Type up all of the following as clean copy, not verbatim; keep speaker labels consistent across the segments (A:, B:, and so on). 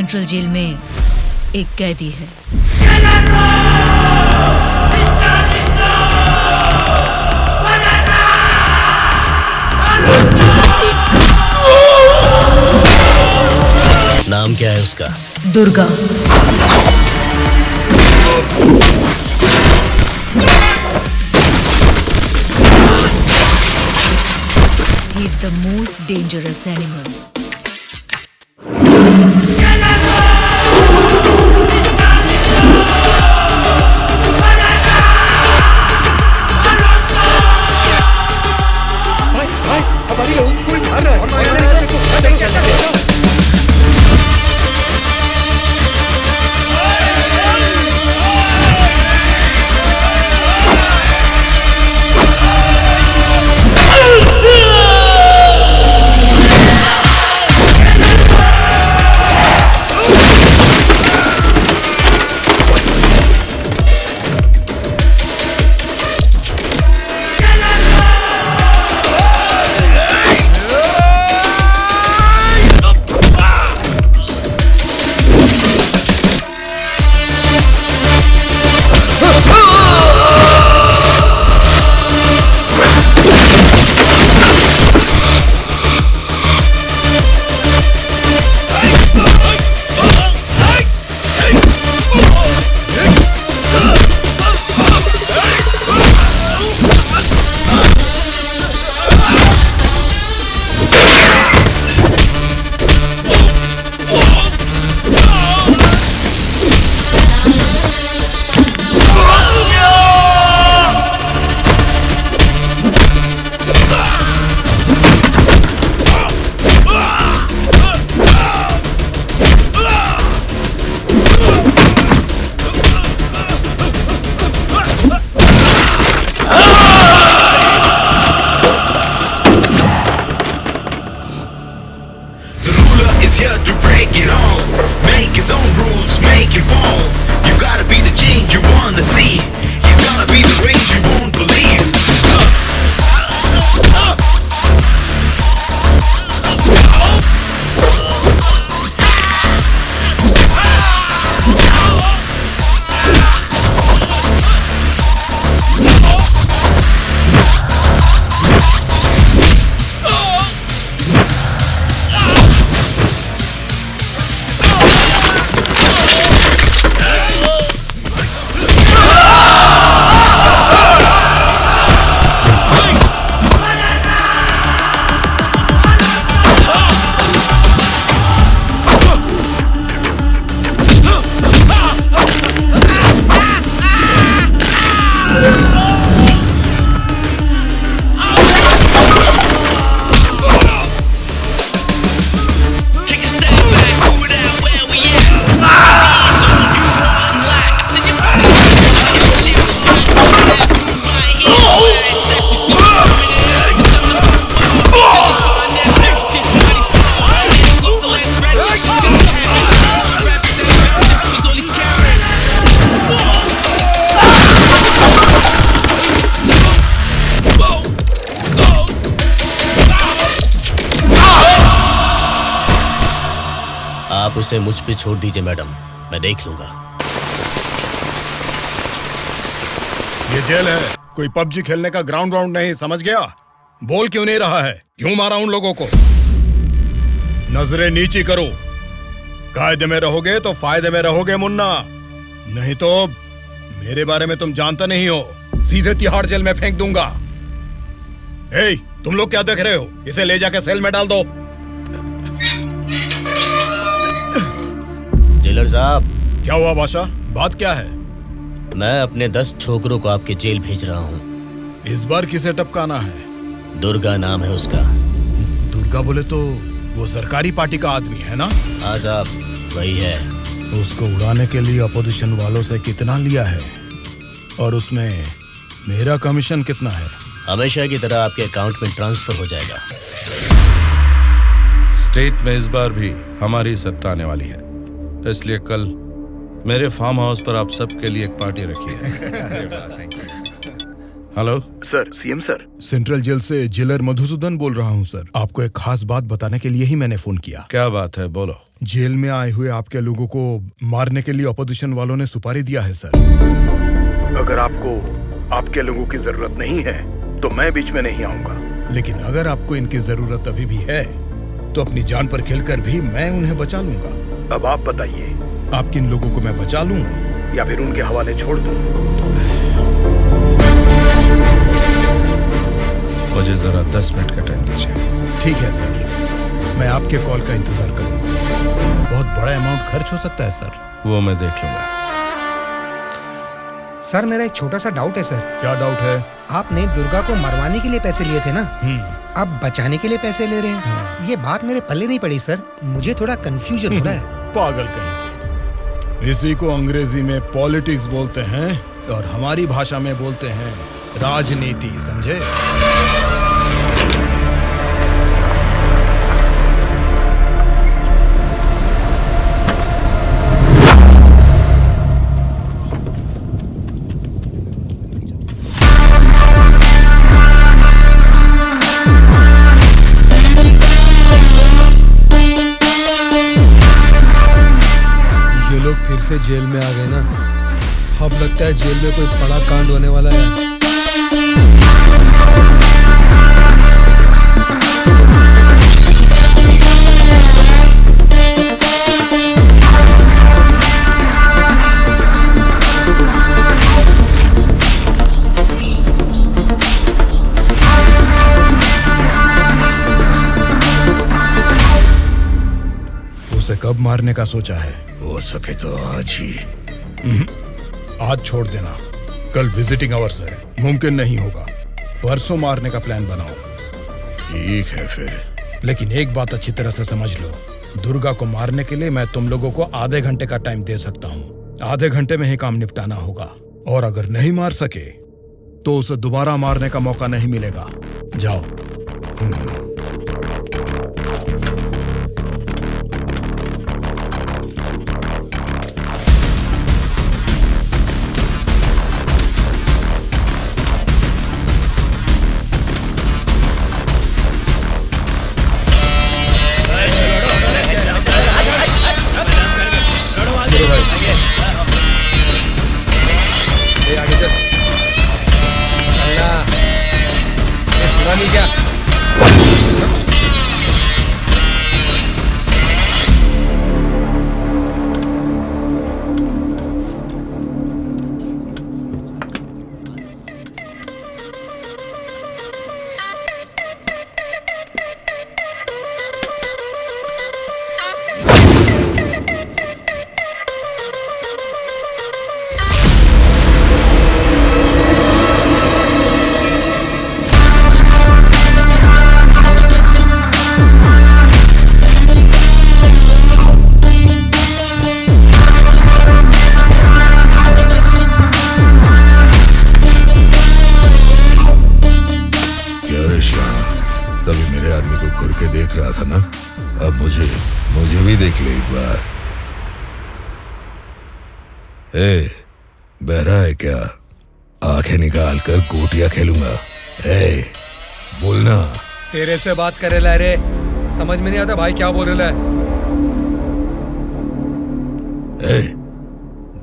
A: Central jail में एक कैदी है।
B: नाम क्या है उसका?
A: Durga. He is the most dangerous animal.
B: आप उसे मुझ पे छोड़ दीजिए मैडम, मैं देख लूंगा।
C: ये जेल है, कोई पबजी खेलने का ग्राउंड नहीं, समझ गया? बोल क्यों नहीं रहा है? क्यों मारा उन लोगों को? नजरें नीची करो। कायदे में रहोगे तो फायदे में रहोगे मुन्ना, नहीं तो मेरे बारे में तुम जानते नहीं हो, सीधे तिहाड़ जेल में फेंक दूंगा। ए, तुम लोग क्या देख रहे हो? इसे ले जाके सेल में डाल दो।
B: जेलर साहब।
C: क्या हुआ बादशाह, बात क्या है?
B: मैं अपने 10 छोकरों को आपके जेल भेज रहा हूँ।
C: इस बार किसे टपकाना है?
B: दुर्गा नाम है उसका।
C: दुर्गा बोले तो वो सरकारी पार्टी का आदमी है ना?
B: हाँ साहब, वही है।
C: उसको उड़ाने के लिए अपोजिशन वालों से कितना लिया है और उसमें मेरा कमीशन कितना है?
B: हमेशा की तरह आपके अकाउंट में ट्रांसफर हो जाएगा।
D: स्टेट में इस बार भी हमारी सत्ता आने वाली है, इसलिए कल मेरे फार्म हाउस पर आप सबके लिए एक पार्टी रखी है। Hello.
C: Sir, CM sir, central jail से जेलर मधुसूदन बोल रहा हूँ सर। आपको एक खास बात बताने के लिए ही मैंने फोन किया।
D: क्या बात है, बोलो।
C: जेल में आए हुए आपके लोगों को मारने के लिए अपोजिशन वालों ने सुपारी दिया है सर। अगर आपको आपके लोगों की जरूरत नहीं है तो मैं बीच में नहीं आऊंगा, लेकिन अगर आपको इनकी जरूरत अभी भी है तो अपनी जान पर खेलकर भी मैं उन्हें बचा लूंगा। अब आप बताइए, आप किन लोगों को मैं बचा लूं या फिर उनके हवाले छोड़ दूं?
D: मुझे जरा 10 मिनट का टाइम दीजिए।
C: ठीक है सर, मैं आपके कॉल का इंतजार करूंगा। बहुत बड़ा अमाउंट खर्च हो सकता है सर।
D: वो मैं देख लूंगा।
E: सर, मेरा एक छोटा सा डाउट है सर।
C: क्या डाउट है?
E: आपने दुर्गा को मरवाने के लिए पैसे लिए थे ना, अब बचाने के लिए पैसे ले रहे हैं। ये बात मेरे पल्ले नहीं पड़ी सर, मुझे थोड़ा कंफ्यूजन हो रहा है।
C: पागल कहीं। इसी को अंग्रेजी में पॉलिटिक्स बोलते हैं और हमारी भाषा में बोलते हैं राजनीति, समझे?
E: फिर से जेल में आ गए ना, अब लगता है जेल में कोई बड़ा कांड होने वाला है।
C: उसे कब मारने का सोचा है? हो सके तो आज ही। आज छोड़ देना, कल विजिटिंग आवर्स है, मुमकिन नहीं होगा। परसों मारने का प्लान बनाओ। ठीक है फिर, लेकिन एक बात अच्छी तरह से समझ लो, दुर्गा को मारने के लिए मैं तुम लोगों को आधे घंटे का टाइम दे सकता हूँ। आधे घंटे में ही काम निपटाना होगा, और अगर नहीं मार सके तो उसे दोबारा मारने का मौका नहीं मिलेगा। जाओ। देख रहा था ना, अब मुझे भी देख ले एक बार। ए, बहरा है क्या? आंखें निकाल कर गोटियां खेलूंगा। ए, बोलना।
E: तेरे से बात करे ला रे, समझ में नहीं आता भाई क्या बोल रहा है।
C: ए,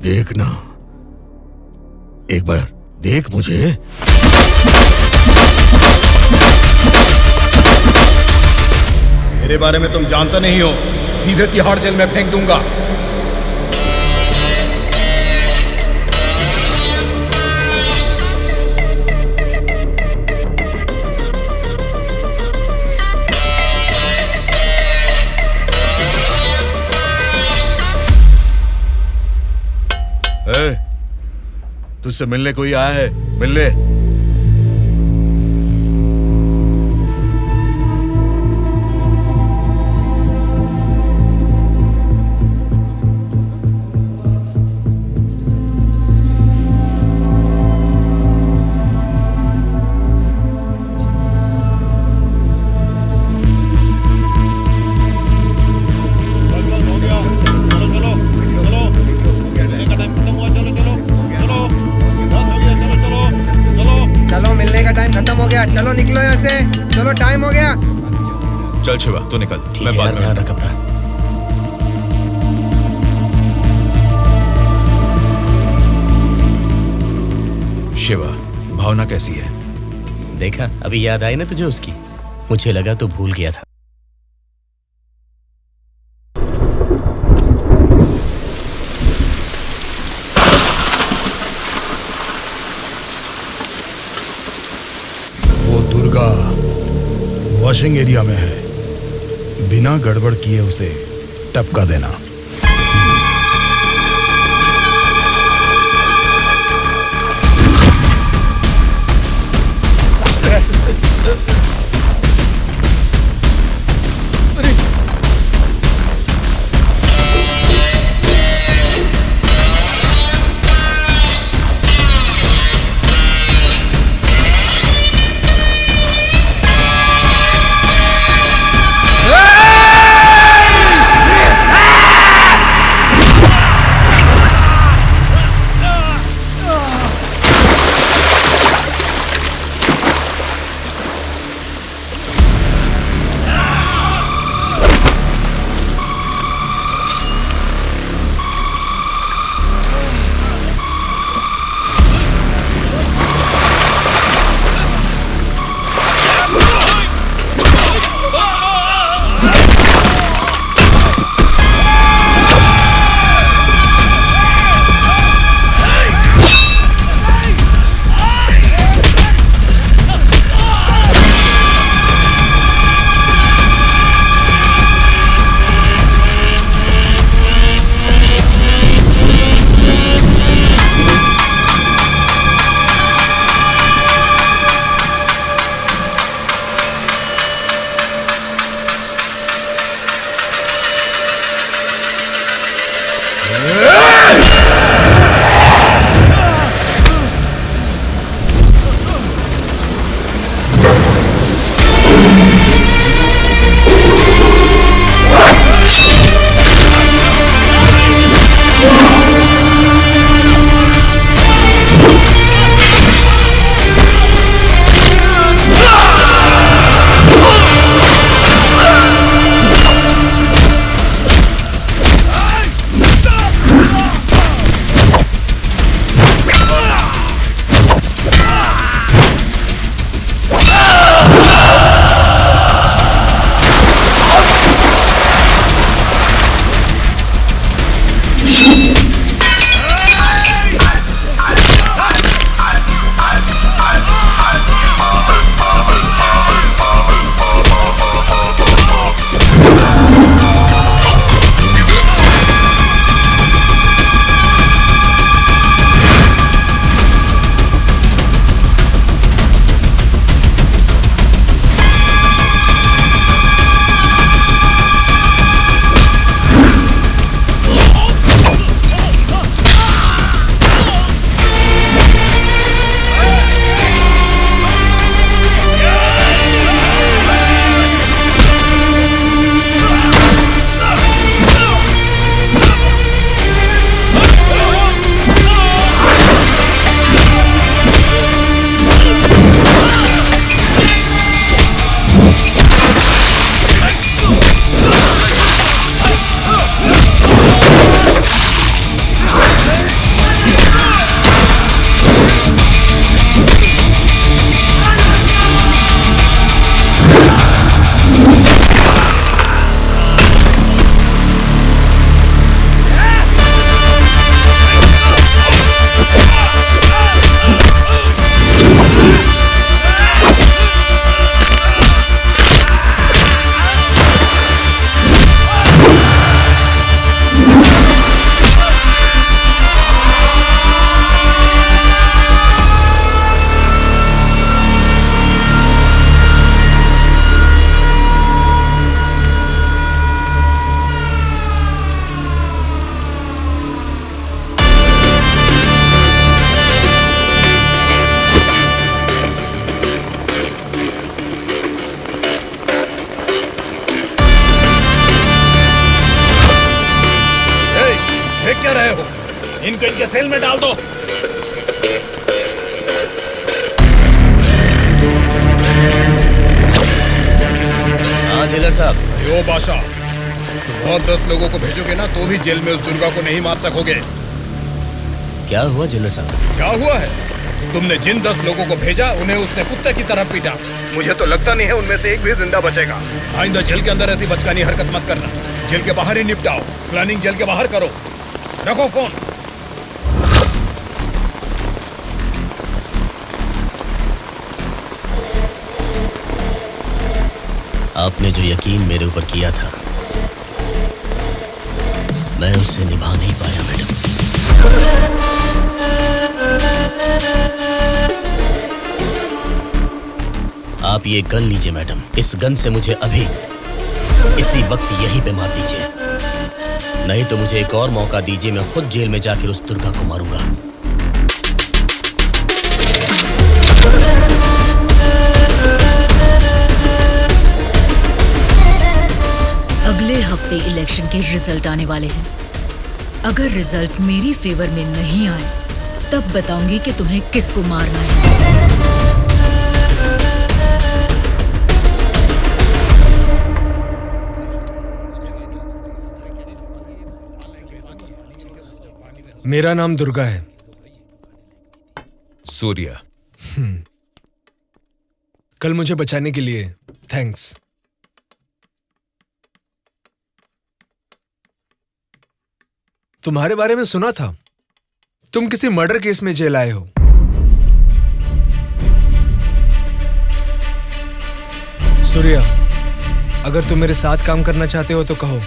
C: देखना, एक बार देख मुझे। मेरे बारे में तुम जानता नहीं हो, सीधे तिहाड़ जेल में फेंक दूंगा। तुझसे मिलने कोई आया है? मिलने। चलो,
E: चलो टाइम हो गया।
D: चल शिवा तू निकल,
B: ठीक
D: मैं
B: है
D: बाद
B: यार,
D: में
B: ध्यान रख अपना।
D: शिवा, भावना कैसी है?
B: देखा, अभी याद आई ना तुझे उसकी? मुझे लगा तू भूल गया था।
C: वो दुर्गा वॉशिंग एरिया में है, बिना गड़बड़ किए उसे टपका देना।
F: इनको इनके सेल में डाल दो।
B: जेलर साहब।
C: यो बादशाह, तुम और 10 लोगों को भेजोगे ना तो भी जेल में उस दुर्गा को नहीं मार सकोगे।
B: क्या हुआ जेलर साहब?
C: क्या हुआ है? तुमने जिन 10 लोगों को भेजा उन्हें उसने कुत्ते की तरह पीटा। मुझे तो लगता नहीं है उनमें से एक भी जिंदा बचेगा। आइंदा जेल के अंदर ऐसी बचकानी हरकत मत करना। जेल के बाहर ही निपटाओ। प्लानिंग जेल के बाहर करो। रखो फोन।
B: आपने जो यकीन मेरे ऊपर किया था, मैं उससे निभा नहीं पाया मैडम। आप ये गन लीजिए मैडम। इस गन से मुझे अभी इसी वक्त यहीं पे मार दीजिए, नहीं तो मुझे एक और मौका दीजिए। मैं खुद जेल में जाकर उस दुर्गा को मारूंगा।
A: अगले हफ्ते इलेक्शन के रिजल्ट आने वाले हैं। अगर रिजल्ट मेरी फेवर में नहीं आए तब बताऊंगी कि तुम्हें किसको मारना है।
G: मेरा नाम दुर्गा है।
D: सूर्या।
G: कल मुझे बचाने के लिए थैंक्स। तुम्हारे बारे में सुना था, तुम किसी मर्डर केस में जेल आए हो। सूर्या, अगर तुम मेरे साथ काम करना चाहते हो तो कहो,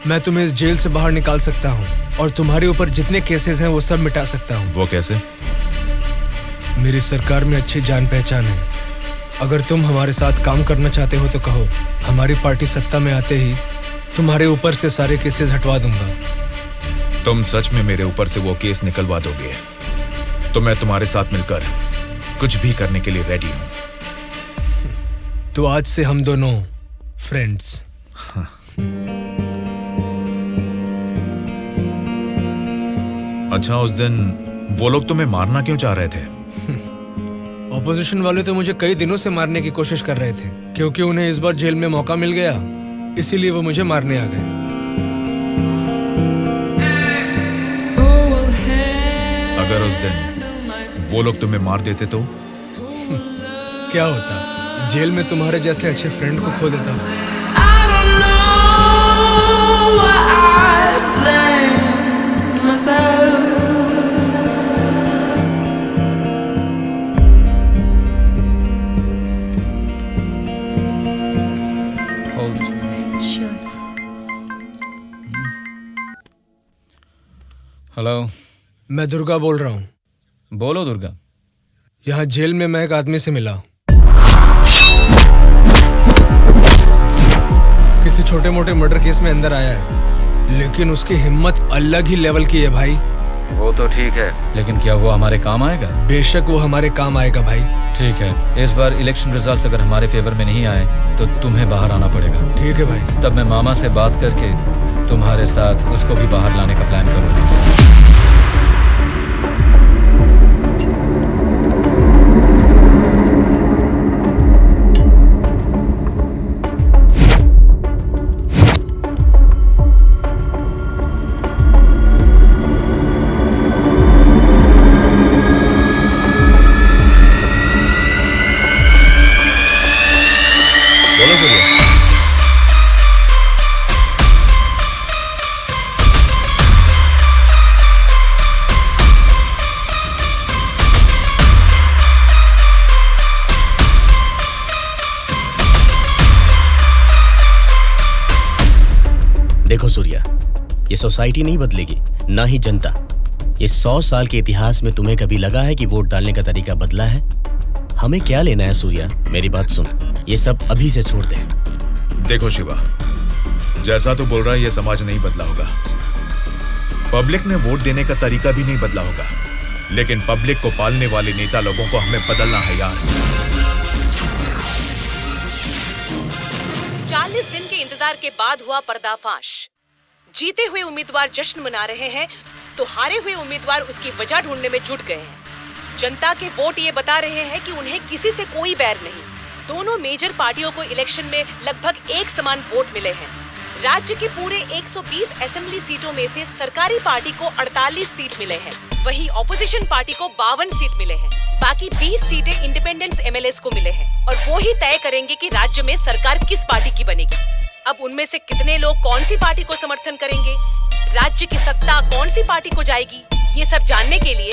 G: मैं तुम्हें इस जेल से बाहर निकाल सकता हूं और तुम्हारे ऊपर जितने केसेस हैं वो सब मिटा सकता हूं।
D: वो कैसे?
G: मेरी सरकार में अच्छी जान पहचान है। अगर तुम हमारे साथ काम करना चाहते हो तो कहो, हमारी पार्टी सत्ता में आते ही तुम्हारे ऊपर से सारे केसेस हटवा दूंगा।
D: तुम सच में मेरे ऊपर से वो केस निकलवा दोगे तो मैं तुम्हारे साथ मिलकर कुछ भी करने के लिए रेडी हूं।
G: तो आज से हम दोनों फ्रेंड्स।
D: अच्छा, उस दिन वो लोग तुम्हें मारना क्यों चाह रहे थे?
G: ऑपोजिशन वाले तो मुझे कई दिनों से मारने की कोशिश कर रहे थे, क्योंकि उन्हें इस बार जेल में मौका मिल गया, इसीलिए वो मुझे मारने आ गए।
D: अगर उस दिन वो लोग तुम्हें मार देते तो?
G: क्या होता? जेल में तुम्हारे जैसे अच्छे फ्रेंड को खो देता।
H: हेलो,
G: मैं दुर्गा बोल रहा हूँ।
H: बोलो दुर्गा।
G: यहाँ जेल में मैं एक आदमी से मिला। किसी छोटे मोटे मर्डर केस में अंदर आया है, लेकिन उसकी हिम्मत अलग ही लेवल की है भाई।
H: वो तो ठीक है, लेकिन क्या वो हमारे काम आएगा?
G: बेशक वो हमारे काम आएगा भाई।
H: ठीक है, इस बार इलेक्शन रिजल्ट्स अगर हमारे फेवर में नहीं आए तो तुम्हें बाहर आना पड़ेगा।
G: ठीक है भाई।
H: तब मैं मामा से बात करके तुम्हारे साथ उसको भी बाहर लाने का प्लान करूंगा।
B: देखो सूर्या, ये सोसाइटी नहीं बदलेगी, ना ही जनता। ये 100 साल के इतिहास में तुम्हें कभी लगा है कि वोट डालने का तरीका बदला है? हमें क्या लेना है सूर्या, मेरी बात सुन, ये सब अभी से छोड़ दे।
D: देखो शिवा, जैसा तू बोल रहा है ये समाज नहीं बदला होगा, पब्लिक ने वोट देने का तरीका भी नहीं बदला होगा, लेकिन पब्लिक को पालने वाले नेता लोगों को हमें बदलना है यार।
I: 40 दिन के इंतजार के बाद हुआ पर्दाफाश। जीते हुए उम्मीदवार जश्न मना रहे हैं तो हारे हुए उम्मीदवार उसकी वजह ढूंढने में जुट गए हैं। जनता के वोट ये बता रहे हैं कि उन्हें किसी से कोई बैर नहीं, दोनों मेजर पार्टियों को इलेक्शन में लगभग एक समान वोट मिले हैं। राज्य के पूरे 120 असेंबली सीटों में से सरकारी पार्टी को 48 सीट मिले हैं, वहीं ऑपोजिशन पार्टी को 52 सीट मिले हैं। बाकी 20 सीटें इंडिपेंडेंट एमएलएस को मिले हैं और वो ही तय करेंगे कि राज्य में सरकार किस पार्टी की बनेगी। अब उनमें से कितने लोग कौन सी पार्टी को समर्थन करेंगे, राज्य की सत्ता कौन सी पार्टी को जाएगी, ये सब जानने के लिए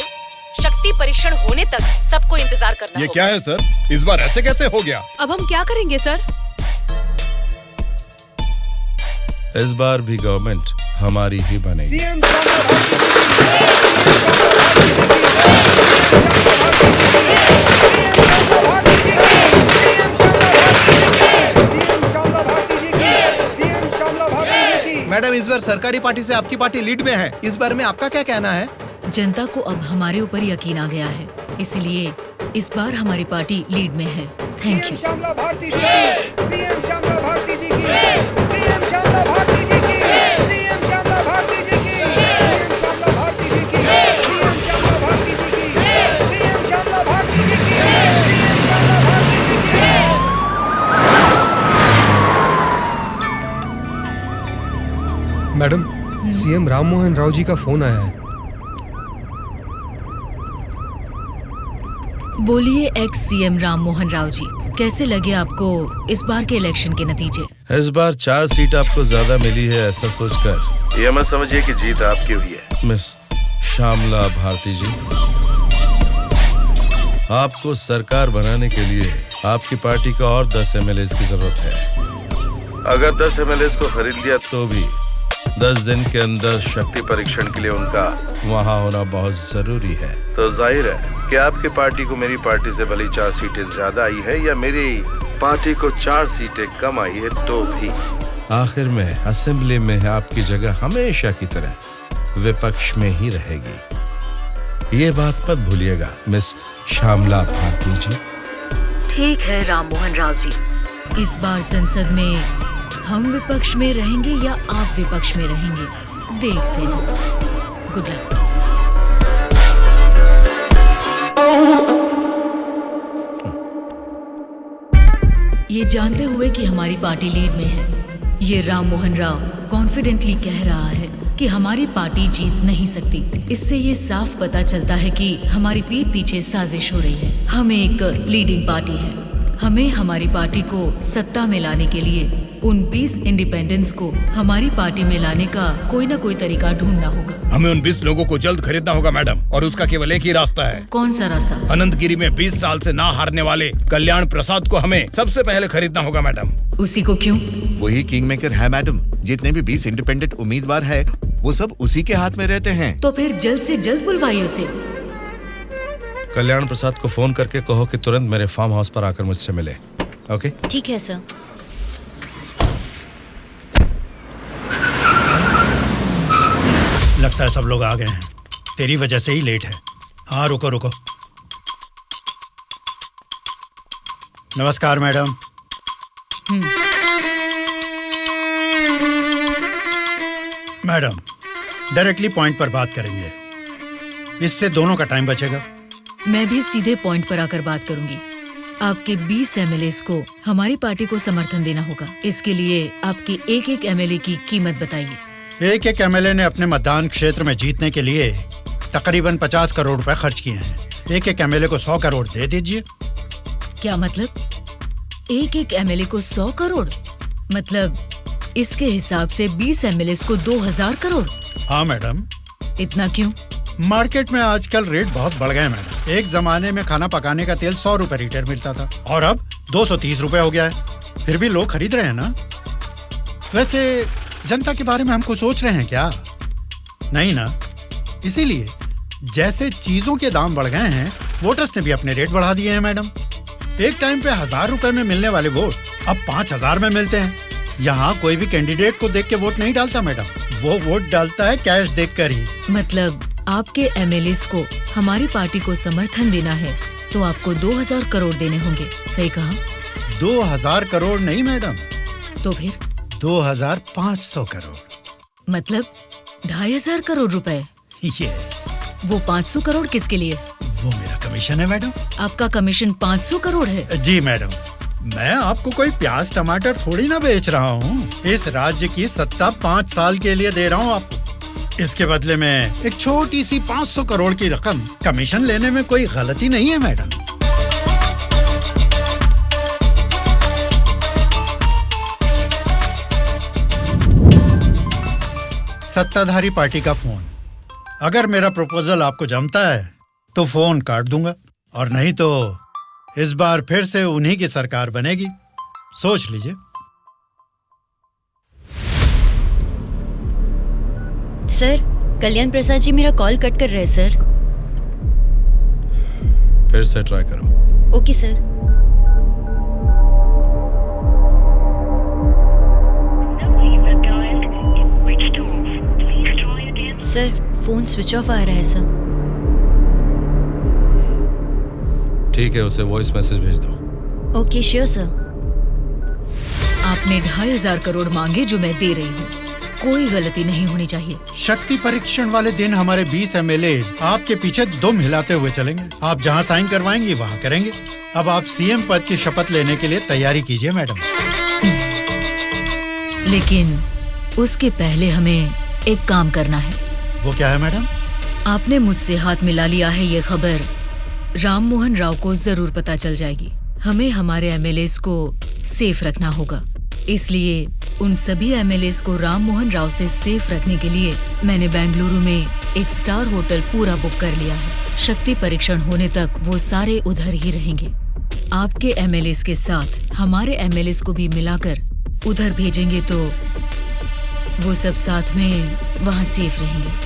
I: शक्ति परीक्षण होने तक सबको इंतजार करना
C: ये
I: होगा।
C: क्या है सर, इस बार ऐसे कैसे हो गया?
I: अब हम क्या करेंगे सर?
D: इस बार भी गवर्नमेंट हमारी ही बनेगी।
F: मैडम, इस बार सरकारी पार्टी से आपकी पार्टी लीड में है, इस बारे में आपका क्या कहना है?
A: जनता को अब हमारे ऊपर यकीन आ गया है, इसलिए इस बार हमारी पार्टी लीड में है। Thank you.
E: श्यामला भारती जी की, सीएम श्यामला भारती जी की, सीएम श्यामला भारती जी की, सीएम श्यामला भारती जी की, सीएम श्यामला भारती जी की, सीएम श्यामला भारती जी की, सीएम श्यामला भारती जी की, सीएम श्यामला भारती जी की। मैडम, सीएम राम मोहन राव जी का फोन आया है।
A: बोलिए एक्स सीएम राम मोहन राव जी, कैसे लगे आपको इस बार के इलेक्शन के नतीजे?
J: इस बार 4 सीट आपको ज्यादा मिली है, ऐसा सोचकर ये मत समझिए कि जीत आपकी हुई है। मिस श्यामला भारती जी, आपको सरकार बनाने के लिए आपकी पार्टी का और 10 एमएलए की जरूरत है। अगर 10 एमएलए को खरीद लिया तो भी 10 दिन के अंदर शक्ति परीक्षण के लिए उनका वहाँ होना बहुत जरूरी है। तो जाहिर है कि आपकी पार्टी को मेरी पार्टी से भले 4 सीटें ज्यादा आई है या मेरी पार्टी को 4 सीटें कम आई है, तो भी आखिर में असेंबली में आपकी जगह हमेशा की तरह विपक्ष में ही रहेगी। ये बात मत भूलिएगा मिस श्यामला भारती जी।
A: ठीक है राम मोहन राव जी, इस बार संसद में हम विपक्ष में रहेंगे या आप विपक्ष में रहेंगे, देखते हैं। Good luck. ये जानते हुए कि हमारी पार्टी लीड में है, ये राम मोहन राव कॉन्फिडेंटली कह रहा है कि हमारी पार्टी जीत नहीं सकती। इससे ये साफ पता चलता है कि हमारी पीठ पीछे साजिश हो रही है। हम एक लीडिंग पार्टी है, हमें हमारी पार्टी को सत्ता में लाने के लिए उन 20 इंडिपेंडेंट्स को हमारी पार्टी में लाने का कोई न कोई तरीका ढूंढना होगा।
C: हमें उन 20 लोगों को जल्द खरीदना होगा मैडम, और उसका केवल एक ही रास्ता है।
A: कौन सा रास्ता?
C: अनंतगिरी में 20 साल से ना हारने वाले कल्याण प्रसाद को हमें सबसे पहले खरीदना होगा मैडम।
A: उसी को क्यों?
F: वही किंग मेकर है मैडम। जितने भी 20 इंडिपेंडेंट उम्मीदवार है वो सब उसी के हाथ में रहते हैं।
A: तो फिर जल्द से जल्द बुलवाइए उसे।
J: कल्याण प्रसाद को फोन करके कहो कि तुरंत मेरे फार्म हाउस पर आकर मुझसे मिले। ओके?
I: ठीक है सर।
K: लगता है सब लोग आ गए हैं, तेरी वजह से ही लेट है। हाँ रुको रुको। नमस्कार मैडम। मैडम, डायरेक्टली पॉइंट पर बात करेंगे, इससे दोनों का टाइम बचेगा।
A: मैं भी सीधे पॉइंट पर आकर बात करूंगी। आपके 20 एमएलएस को हमारी पार्टी को समर्थन देना होगा। इसके लिए आपके एक एमएलए की कीमत बताइए।
K: एक एमएलए ने अपने मतदान क्षेत्र में जीतने के लिए तकरीबन 50 करोड़ रुपए खर्च किए हैं। एक एमएलए को 100 करोड़ दे दीजिए।
A: क्या मतलब? एक एमएलए को 100 करोड़? मतलब इसके हिसाब से 20 एमएलए को 2000 करोड़?
K: हाँ मैडम।
A: इतना क्यों?
K: मार्केट में आजकल रेट बहुत बढ़ गए मैडम। एक जमाने में खाना पकाने का तेल 100 रुपए लीटर मिलता था और अब 230 रुपए हो गया है। फिर भी लोग खरीद रहे हैं ना। वैसे जनता के बारे में हम कुछ सोच रहे हैं क्या? नहीं ना। इसीलिए जैसे चीजों के दाम बढ़ गए हैं, वोटर्स ने भी अपने रेट बढ़ा दिए हैं मैडम। एक टाइम पे 1000 रुपए में मिलने वाले वोट अब 5000 में मिलते हैं। यहाँ कोई भी कैंडिडेट को देख के वोट नहीं डालता मैडम, वो वोट डालता है कैश देखकर ही।
A: मतलब आपके एमएलएस को हमारी पार्टी को समर्थन देना है तो आपको 2000 करोड़ देने होंगे, सही कहा?
K: 2000 करोड़ नहीं मैडम।
A: तो फिर?
K: 2500 करोड़।
A: मतलब 2500 करोड़ रुपए?
K: यस।
A: वो 500 करोड़ किसके लिए?
K: वो मेरा कमीशन है मैडम।
A: आपका कमीशन 500 करोड़ है?
K: जी मैडम, मैं आपको कोई प्याज टमाटर थोड़ी ना बेच रहा हूँ। इस राज्य की सत्ता 5 साल के लिए दे रहा हूँ आपको। इसके बदले में एक छोटी सी 500 करोड़ की रकम कमीशन लेने में कोई गलती नहीं है मैडम। सत्ताधारी पार्टी का फोन। अगर मेरा प्रपोजल आपको जमता है तो फोन काट दूंगा, और नहीं तो इस बार फिर से उन्हीं की सरकार बनेगी। सोच लीजिए।
L: सर, कल्याण प्रसाद जी मेरा कॉल कट कर रहे हैं सर।
J: फिर से ट्राई करो।
L: Okay sir. Sir, phone switch off आ रहा है सर।
J: ठीक है, उसे वॉइस मैसेज भेज दो।
L: Okay sure sir.
A: आपने 2,500 करोड़ मांगे जो मैं दे रही हूँ। कोई गलती नहीं होनी चाहिए।
K: शक्ति परीक्षण वाले दिन हमारे 20 एमएलए आपके पीछे दुम हिलाते हुए चलेंगे। आप जहां साइन करवाएंगी वहां करेंगे। अब आप सीएम पद की शपथ लेने के लिए तैयारी कीजिए मैडम।
A: लेकिन उसके पहले हमें एक काम करना है।
K: वो क्या है मैडम?
A: आपने मुझसे हाथ मिला लिया है, ये खबर राम मोहन राव को जरूर पता चल जाएगी। हमें हमारे एमएलएस को सेफ रखना होगा। इसलिए उन सभी एमएलएस को राम मोहन राव से सेफ रखने के लिए मैंने बेंगलुरु में एक स्टार होटल पूरा बुक कर लिया है। शक्ति परीक्षण होने तक वो सारे उधर ही रहेंगे। आपके एमएलएस के साथ हमारे एमएलएस को भी मिलाकर उधर भेजेंगे तो वो सब साथ में वहाँ सेफ रहेंगे।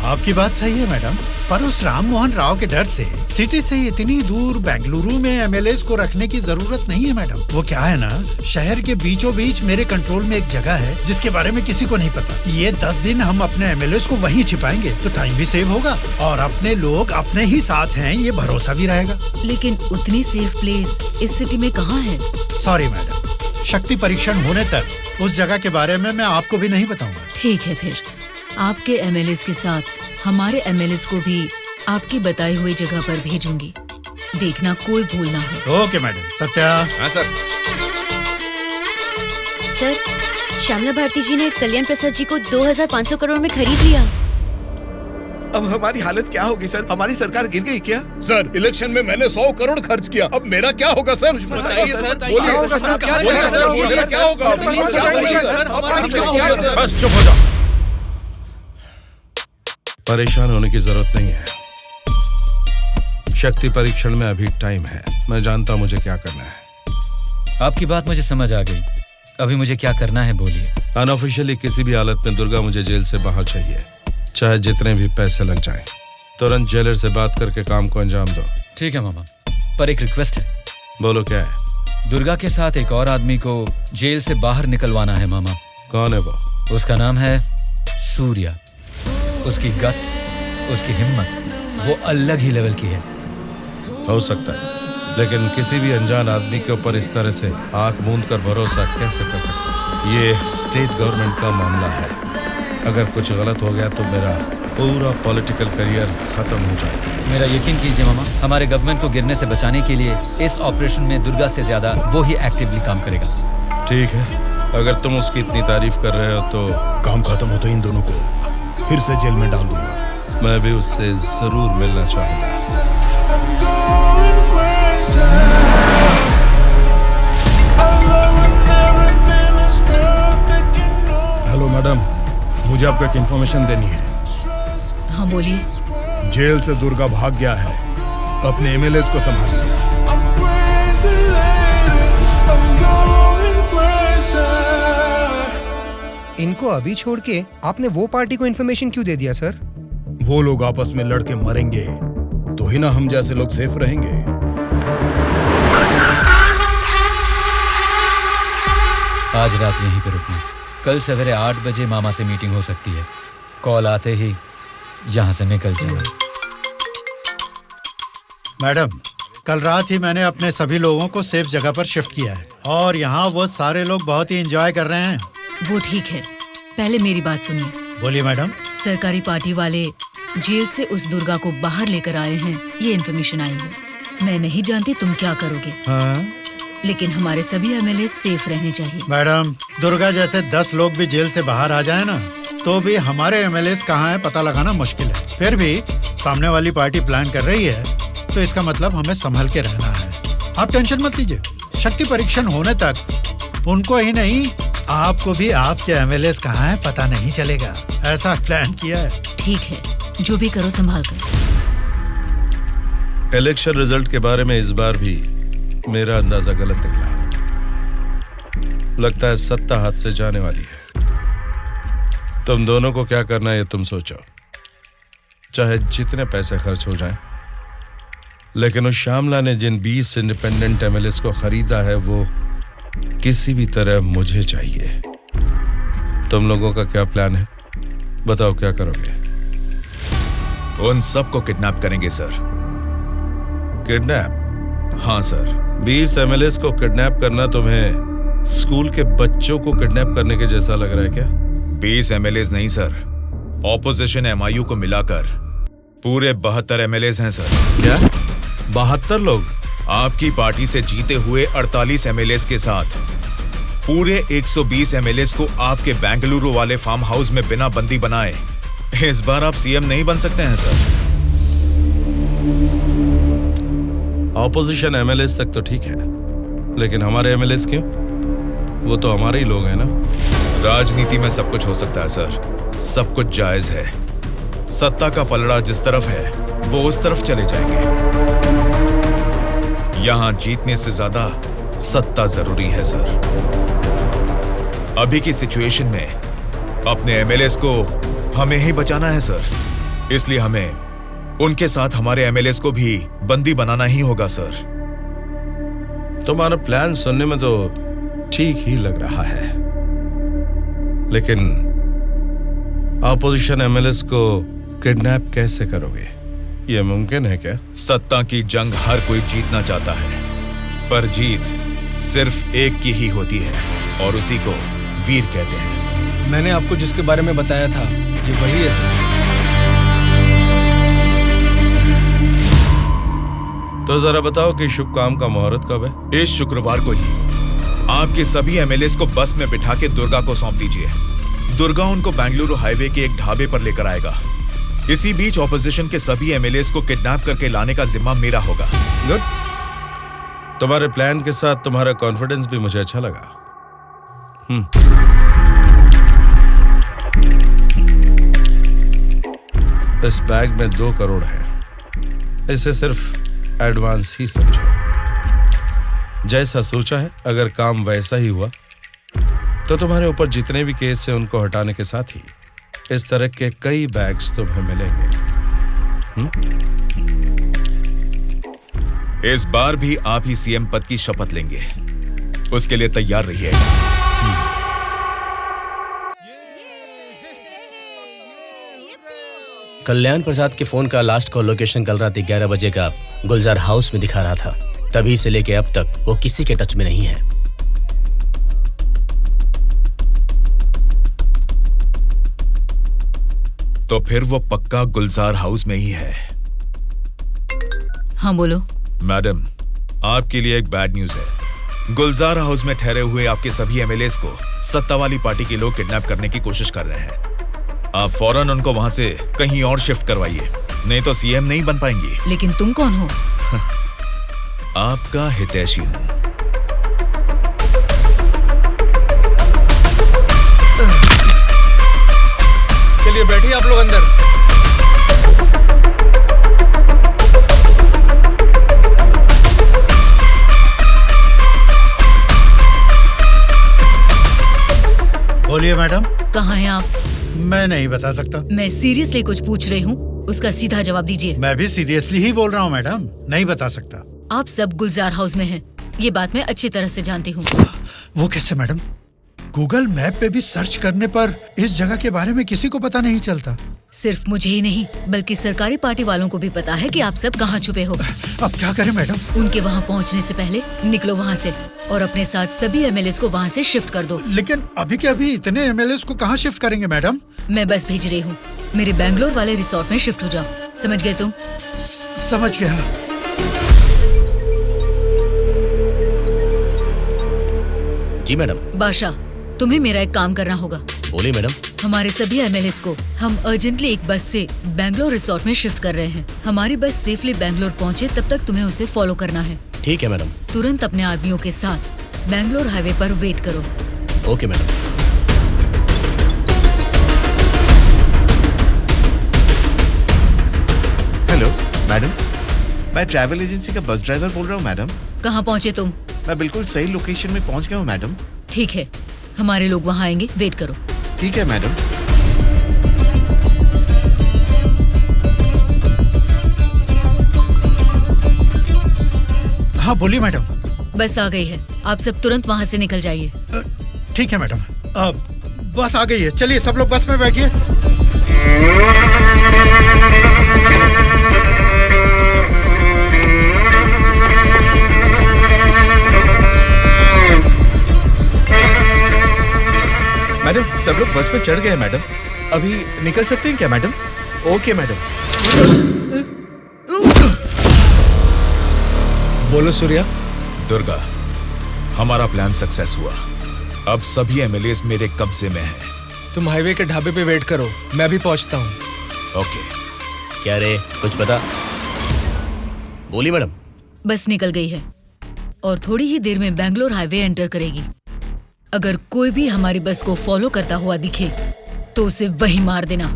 K: आपकी बात सही है मैडम, पर उस राम मोहन राव के डर से सिटी से इतनी दूर बेंगलुरु में एमएलएस को रखने की जरूरत नहीं है मैडम। वो क्या है ना, शहर के बीचों बीच मेरे कंट्रोल में एक जगह है जिसके बारे में किसी को नहीं पता। ये 10 दिन हम अपने एमएलएस को वहीं छिपाएंगे तो टाइम भी सेव होगा और अपने लोग अपने ही साथ हैं, ये भरोसा भी रहेगा।
A: लेकिन उतनी सेफ प्लेस इस सिटी में कहाँ है?
K: सॉरी मैडम, शक्ति परीक्षण होने तक उस जगह के बारे में मैं आपको भी नहीं बताऊंगा।
A: ठीक है, फिर आपके एमएलएस के साथ हमारे एमएलएस को भी आपकी बताई हुई जगह पर भेजूंगी। देखना कोई भूल ना हो।
K: Okay madam. सत्या।
D: हाँ सर।
L: सर, श्यामला भारती जी ने कल्याण प्रसाद जी को 2,500 करोड़ में खरीद लिया।
F: अब हमारी हालत क्या होगी सर? हमारी सरकार गिर गई क्या?
C: सर, इलेक्शन में मैंने 100 करोड़ खर्च किया। अब मेरा क्या होगा सर?
F: बताइए सर।
C: मेरा क्या होगा?
J: बस चुप हो जाओ। परेशान होने की जरूरत नहीं है। शक्ति परीक्षण में अभी टाइम है। मैं जानता हूं मुझे क्या करना है।
H: आपकी बात मुझे समझ आ गई। अभी मुझे क्या करना है बोलिए।
J: अनऑफिशियली किसी भी हालत में दुर्गा मुझे जेल से बाहर चाहिए, चाहे जितने भी पैसे लग जाएं। तुरंत जेलर से बात करके काम को अंजाम दो।
H: ठीक है मामा, पर एक रिक्वेस्ट है।
J: बोलो क्या है?
H: दुर्गा के साथ एक और आदमी को जेल से बाहर निकलवाना है मामा।
J: कौन है वो?
H: उसका नाम है सूर्या। उसकी गट्स, उसकी हिम्मत, वो अलग ही लेवल की है।
J: हो सकता है, लेकिन किसी भी अनजान आदमी के ऊपर इस तरह से आंख मूंद कर भरोसा कैसे कर सकता? ये स्टेट गवर्नमेंट का मामला है। अगर कुछ गलत हो गया तो मेरा पूरा पॉलिटिकल करियर खत्म हो जाएगा।
H: मेरा यकीन कीजिए मामा, हमारे गवर्नमेंट को गिरने से बचाने के लिए इस ऑपरेशन में दुर्गा से ज्यादा वो ही एक्टिवली काम करेगा।
J: ठीक है, अगर तुम उसकी इतनी तारीफ कर रहे हो तो
C: काम खत्म होते इन दोनों को फिर से जेल में डाल दूंगा।
J: मैं भी उससे जरूर मिलना चाहूंगा।
C: हेलो मैडम, मुझे आपको एक इन्फॉर्मेशन देनी है।
A: हाँ बोलिए।
C: जेल से दुर्गा भाग गया है। अपने एमएलएस को संभालिए।
E: इनको अभी छोड़ के आपने वो पार्टी को इन्फॉर्मेशन क्यों दे दिया सर?
C: वो लोग आपस में लड़के मरेंगे तो ही ना हम जैसे लोग सेफ रहेंगे।
H: आज रात यहीं पे रुकना। कल सवेरे 8 बजे मामा से मीटिंग हो सकती है। कॉल आते ही यहाँ से निकल जाना।
K: मैडम, कल रात ही मैंने अपने सभी लोगों को सेफ जगह पर शिफ्ट किया है और यहाँ वो सारे लोग बहुत ही एंजॉय कर रहे हैं।
A: वो ठीक है, पहले मेरी बात सुनिए।
K: बोलिए मैडम।
A: सरकारी पार्टी वाले जेल से उस दुर्गा को बाहर लेकर आए हैं, ये इन्फॉर्मेशन आई है। मैं नहीं जानती तुम क्या करोगे।
K: हाँ?
A: लेकिन हमारे सभी एमएलए सेफ रहने चाहिए।
K: मैडम, दुर्गा जैसे 10 लोग भी जेल से बाहर आ जाए ना, तो भी हमारे एमएलए कहाँ है पता लगाना मुश्किल है। फिर भी सामने वाली पार्टी प्लान कर रही है, तो इसका मतलब हमें संभल के रहना है। आप टेंशन मत लीजिए, शक्ति परीक्षण होने तक उनको ही नहीं, आपको भी आपके एमएलए कहाँ है पता नहीं चलेगा। ऐसा प्लान किया है।
A: ठीक है, जो भी करो संभाल कर।
J: इलेक्शन रिजल्ट के बारे में इस बार भी मेरा अंदाजा गलत निकला। लगता है सत्ता हाथ से जाने वाली है। तुम दोनों को क्या करना है ये तुम सोचो, चाहे जितने पैसे खर्च हो जाएं, लेकिन उस श्यामला ने जिन 20 इंडिपेंडेंट एमएलएस को खरीदा है वो किसी भी तरह मुझे चाहिए। तुम लोगों का क्या प्लान है, बताओ क्या करोगे?
D: उन सबको किडनैप करेंगे सर।
J: किडनैप?
D: हाँ सर।
J: 20 एमएलएस को किडनैप करना तुम्हें स्कूल के बच्चों को किडनैप करने के जैसा लग रहा है क्या?
D: 20 एमएलएस नहीं सर, ऑपोजिशन एमआईयू को मिलाकर पूरे 72 एमएलएस हैं सर।
J: क्या 72 लोग?
D: आपकी पार्टी से जीते हुए 48 एमएलएस के साथ पूरे 120 एमएलएस को आपके बेंगलुरु वाले फार्म हाउस में बिना बंदी बनाए इस बार आप सीएम नहीं बन सकते हैं सर।
J: ऑपोजिशन एमएलएस तक तो ठीक है, लेकिन हमारे एमएलएस क्यों? वो तो हमारे ही लोग हैं ना।
D: राजनीति में सब कुछ हो सकता है सर, सब कुछ जायज है। सत्ता का पलड़ा जिस तरफ है वो उस तरफ चले जाएंगे। यहां जीतने से ज्यादा सत्ता जरूरी है सर। अभी की सिचुएशन में अपने एमएलएस को हमें ही बचाना है सर, इसलिए हमें उनके साथ हमारे एमएलएस को भी बंदी बनाना ही होगा सर।
J: तुम्हारा प्लान सुनने में तो ठीक ही लग रहा है, लेकिन ऑपोजिशन एमएलएस को किडनैप कैसे करोगे? ये मुमकिन है क्या?
D: सत्ता की जंग हर कोई जीतना चाहता है, पर जीत सिर्फ एक की ही होती है और उसी को वीर कहते हैं।
G: मैंने आपको जिसके बारे में बताया था ये वही है सर।
J: तो जरा बताओ कि शुभ काम का मुहूर्त कब है?
D: इस शुक्रवार को ही आपके सभी एमएलएस को बस में बिठा के दुर्गा को सौंप दीजिए। दुर्गा उनको बेंगलुरु हाईवे के एक ढाबे पर लेकर आएगा। इसी बीच ऑपोजिशन के सभी एमएलएस को किडनैप करके लाने का जिम्मा मेरा होगा।
J: गुड। तुम्हारे प्लान के साथ तुम्हारा कॉन्फिडेंस भी मुझे अच्छा लगा। इस बैग में 2 करोड़ है, इसे सिर्फ एडवांस ही समझो। जैसा सोचा है, अगर काम वैसा ही हुआ तो तुम्हारे ऊपर जितने भी केस हैं उनको हटाने के साथ ही इस तरह के कई बैग्स तुम्हें मिलेंगे।
D: इस बार भी आप ही सीएम पद की शपथ लेंगे, उसके लिए तैयार रहिए।
B: कल्याण प्रसाद के फोन का लास्ट कॉल लोकेशन कल रात 11 बजे का गुलजार हाउस में दिखा रहा था। तभी से लेके अब तक वो किसी के टच में नहीं है।
D: तो फिर वो पक्का गुलजार हाउस में ही है।
A: हाँ बोलो।
D: मैडम, आपके लिए एक बैड न्यूज है। गुलजार हाउस में ठहरे हुए आपके सभी एमएलएस को सत्ता वाली पार्टी के लोग किडनैप करने की कोशिश कर रहे हैं। आप फौरन उनको वहां से कहीं और शिफ्ट करवाइए, नहीं तो सीएम नहीं बन पाएंगी।
A: लेकिन तुम कौन हो?
D: आपका हितैषी हूं।
G: चलिए बैठिए आप लोग अंदर।
K: बोलिए मैडम।
A: कहाँ हैं आप?
K: मैं नहीं बता सकता।
A: मैं सीरियसली कुछ पूछ रही हूँ, उसका सीधा जवाब दीजिए।
K: मैं भी सीरियसली ही बोल रहा हूँ मैडम, नहीं बता सकता।
A: आप सब गुलजार हाउस में हैं, ये बात मैं अच्छी तरह से जानती हूँ।
K: वो कैसे मैडम? गूगल मैप पे भी सर्च करने पर इस जगह के बारे में किसी को पता नहीं चलता।
A: सिर्फ मुझे ही नहीं बल्कि सरकारी पार्टी वालों को भी पता है कि आप सब कहाँ छुपे हो।
K: अब क्या करें मैडम?
A: उनके वहाँ पहुँचने से पहले निकलो वहाँ से और अपने साथ सभी एमएलएस को वहाँ से शिफ्ट कर दो।
K: लेकिन अभी के अभी इतने एमएलएस को कहाँ शिफ्ट करेंगे मैडम?
A: मैं बस भेज रही हूँ, मेरे बैंगलोर वाले रिसोर्ट में शिफ्ट हो जाओ। समझ गए तुम?
K: समझ गया।
B: जी मैडम।
A: बादशाह, तुम्हें मेरा एक काम करना होगा।
B: बोलिए मैडम।
A: हमारे सभी एमएलएस को हम अर्जेंटली एक बस से बैंगलोर रिसोर्ट में शिफ्ट कर रहे हैं। हमारी बस सेफली बैंगलोर पहुंचे तब तक तुम्हें उसे फॉलो करना है।
B: ठीक है मैडम।
A: तुरंत अपने आदमियों के साथ बैंगलोर हाईवे पर वेट करो।
B: Okay madam.
F: हेलो मैडम, मैं ट्रैवल एजेंसी का बस ड्राइवर बोल रहा हूँ मैडम।
A: कहाँ पहुँचे तुम?
F: मैं बिल्कुल सही लोकेशन में पहुँच गया हूँ मैडम।
A: ठीक है, हमारे लोग वहाँ आएंगे, वेट करो।
F: ठीक है मैडम।
K: हाँ बोलिए मैडम।
A: बस आ गई है, आप सब तुरंत वहाँ से निकल जाइए।
K: ठीक है मैडम। बस आ गई है, चलिए सब लोग बस में बैठिए।
F: मैडम सब लोग बस पे चढ़ गए मैडम। अभी निकल सकते हैं क्या मैडम? Okay madam.
G: बोलो सूर्या।
D: दुर्गा, हमारा प्लान सक्सेस हुआ। अब सभी एमएलएस मेरे कब्जे में हैं।
G: तुम हाईवे के ढाबे पे वेट करो, मैं भी पहुंचता हूँ।
D: ओके।
B: क्या रे, कुछ पता? बोली मैडम।
A: बस निकल गई है और थोड़ी ही देर में बैंगलोर हाईवे एंटर करेगी। अगर कोई भी हमारी बस को फॉलो करता हुआ दिखे तो उसे वहीं मार देना।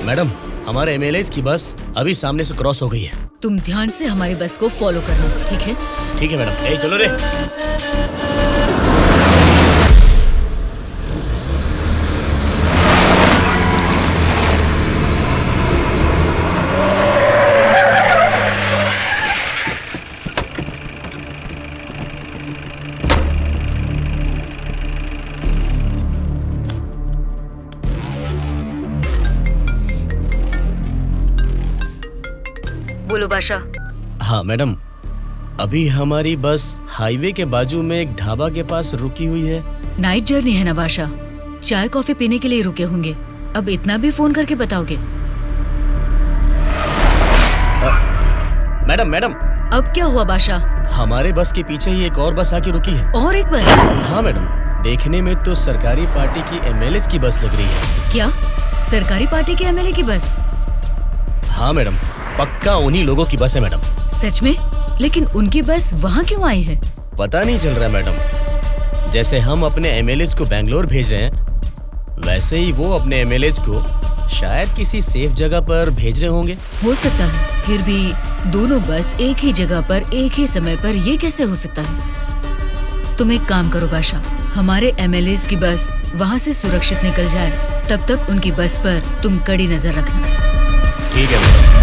B: मैडम, हमारे एमएलएस की बस अभी सामने से क्रॉस हो गई है।
A: तुम ध्यान से हमारी बस को फॉलो करना, ठीक है?
B: ठीक है मैडम। ए चलो रे।
A: बोलो बादशाह।
B: हाँ मैडम, अभी हमारी बस हाईवे के बाजू में एक ढाबा के पास रुकी हुई है।
A: नाइट जर्नी है ना बादशाह, चाय कॉफी पीने के लिए रुके होंगे। अब इतना भी फोन करके बताओगे?
B: Madam madam.
A: अब क्या हुआ बादशाह?
B: हमारे बस के पीछे ही एक और बस आके रुकी है।
A: और एक बस?
B: हाँ मैडम, देखने में तो सरकारी पार्टी की एमएलए की बस लग रही है।
A: क्या सरकारी पार्टी के एमएलए की बस?
B: हाँ मैडम, पक्का उन्हीं लोगों की बस है मैडम।
A: सच में? लेकिन उनकी बस वहाँ क्यों आई है?
B: पता नहीं चल रहा मैडम। जैसे हम अपने एमएलएज को बैंगलोर भेज रहे हैं, वैसे ही वो अपने एमएलएज को शायद किसी सेफ जगह पर भेज रहे होंगे।
A: हो सकता है, फिर भी दोनों बस एक ही जगह पर एक ही समय पर ये कैसे हो सकता है? तुम एक काम करो बादशाह, हमारे एमएलएज की बस वहाँ से सुरक्षित निकल जाए, तब तक उनकी बस पर तुम कड़ी नजर रखना।
B: ठीक है मैडम।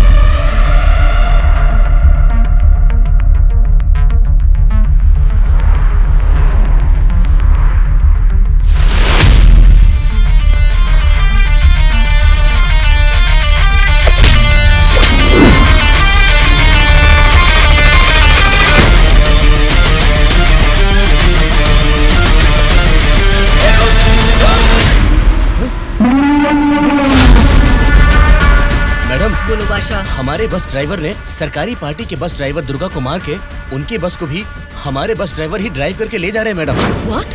A: बोलो बादशाह।
B: हमारे बस ड्राइवर ने सरकारी पार्टी के बस ड्राइवर दुर्गा को मार के उनकी बस को भी हमारे बस ड्राइवर ही ड्राइव करके ले जा रहे हैं मैडम।
A: व्हाट?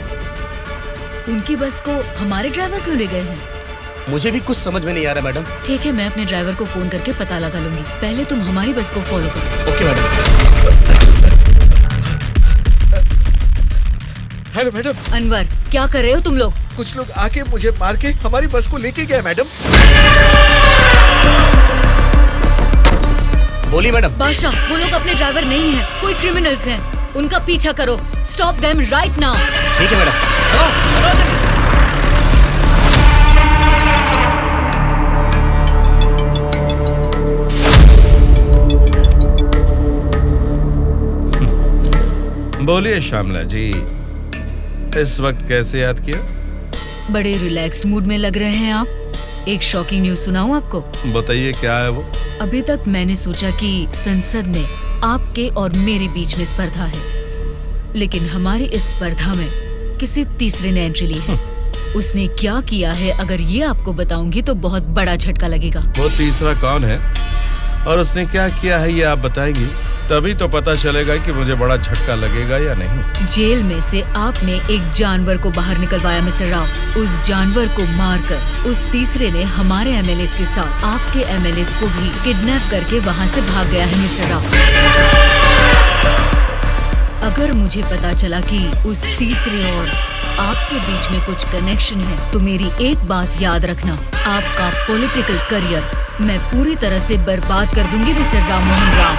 A: उनकी बस को हमारे ड्राइवर क्यों ले गए हैं?
B: मुझे भी कुछ समझ में नहीं आ रहा मैडम।
A: ठीक है, मैं अपने ड्राइवर को फोन करके पता लगा लूंगी। पहले तुम हमारी बस को फॉलो करो।
B: Okay madam.
F: Hello madam.
A: Anwar, क्या कर रहे हो तुम लोग?
F: कुछ लोग आके मुझे मार के हमारी बस को लेके गए मैडम।
B: बोली मैडम।
A: बादशाह, वो लोग अपने ड्राइवर नहीं हैं, कोई क्रिमिनल्स हैं। उनका पीछा करो। Stop them right now.
B: ठीक है मैडम।
J: बोलिए श्यामला जी, इस वक्त कैसे याद किया?
A: बड़े रिलैक्स्ड मूड में लग रहे हैं आप। एक शॉकिंग न्यूज सुनाऊं आपको?
J: बताइए क्या है वो?
A: अभी तक मैंने सोचा कि संसद में आपके और मेरे बीच में स्पर्धा है, लेकिन हमारी इस स्पर्धा में किसी तीसरे ने एंट्री ली है। उसने क्या किया है अगर ये आपको बताऊंगी तो बहुत बड़ा झटका लगेगा।
J: वो तीसरा कौन है और उसने क्या किया है ये आप बताएंगी, तभी तो पता चलेगा कि मुझे बड़ा झटका लगेगा या नहीं।
A: जेल में से आपने एक जानवर को बाहर निकलवाया मिस्टर राव। उस जानवर को मारकर उस तीसरे ने हमारे एमएलएस के साथ आपके एमएलएस को भी किडनैप करके वहाँ से भाग गया है मिस्टर राव। अगर मुझे पता चला कि उस तीसरे और आपके बीच में कुछ कनेक्शन है तो मेरी एक बात याद रखना, आपका पॉलिटिकल करियर मैं पूरी तरह से बर्बाद कर दूंगी मिस्टर राम मोहन राव।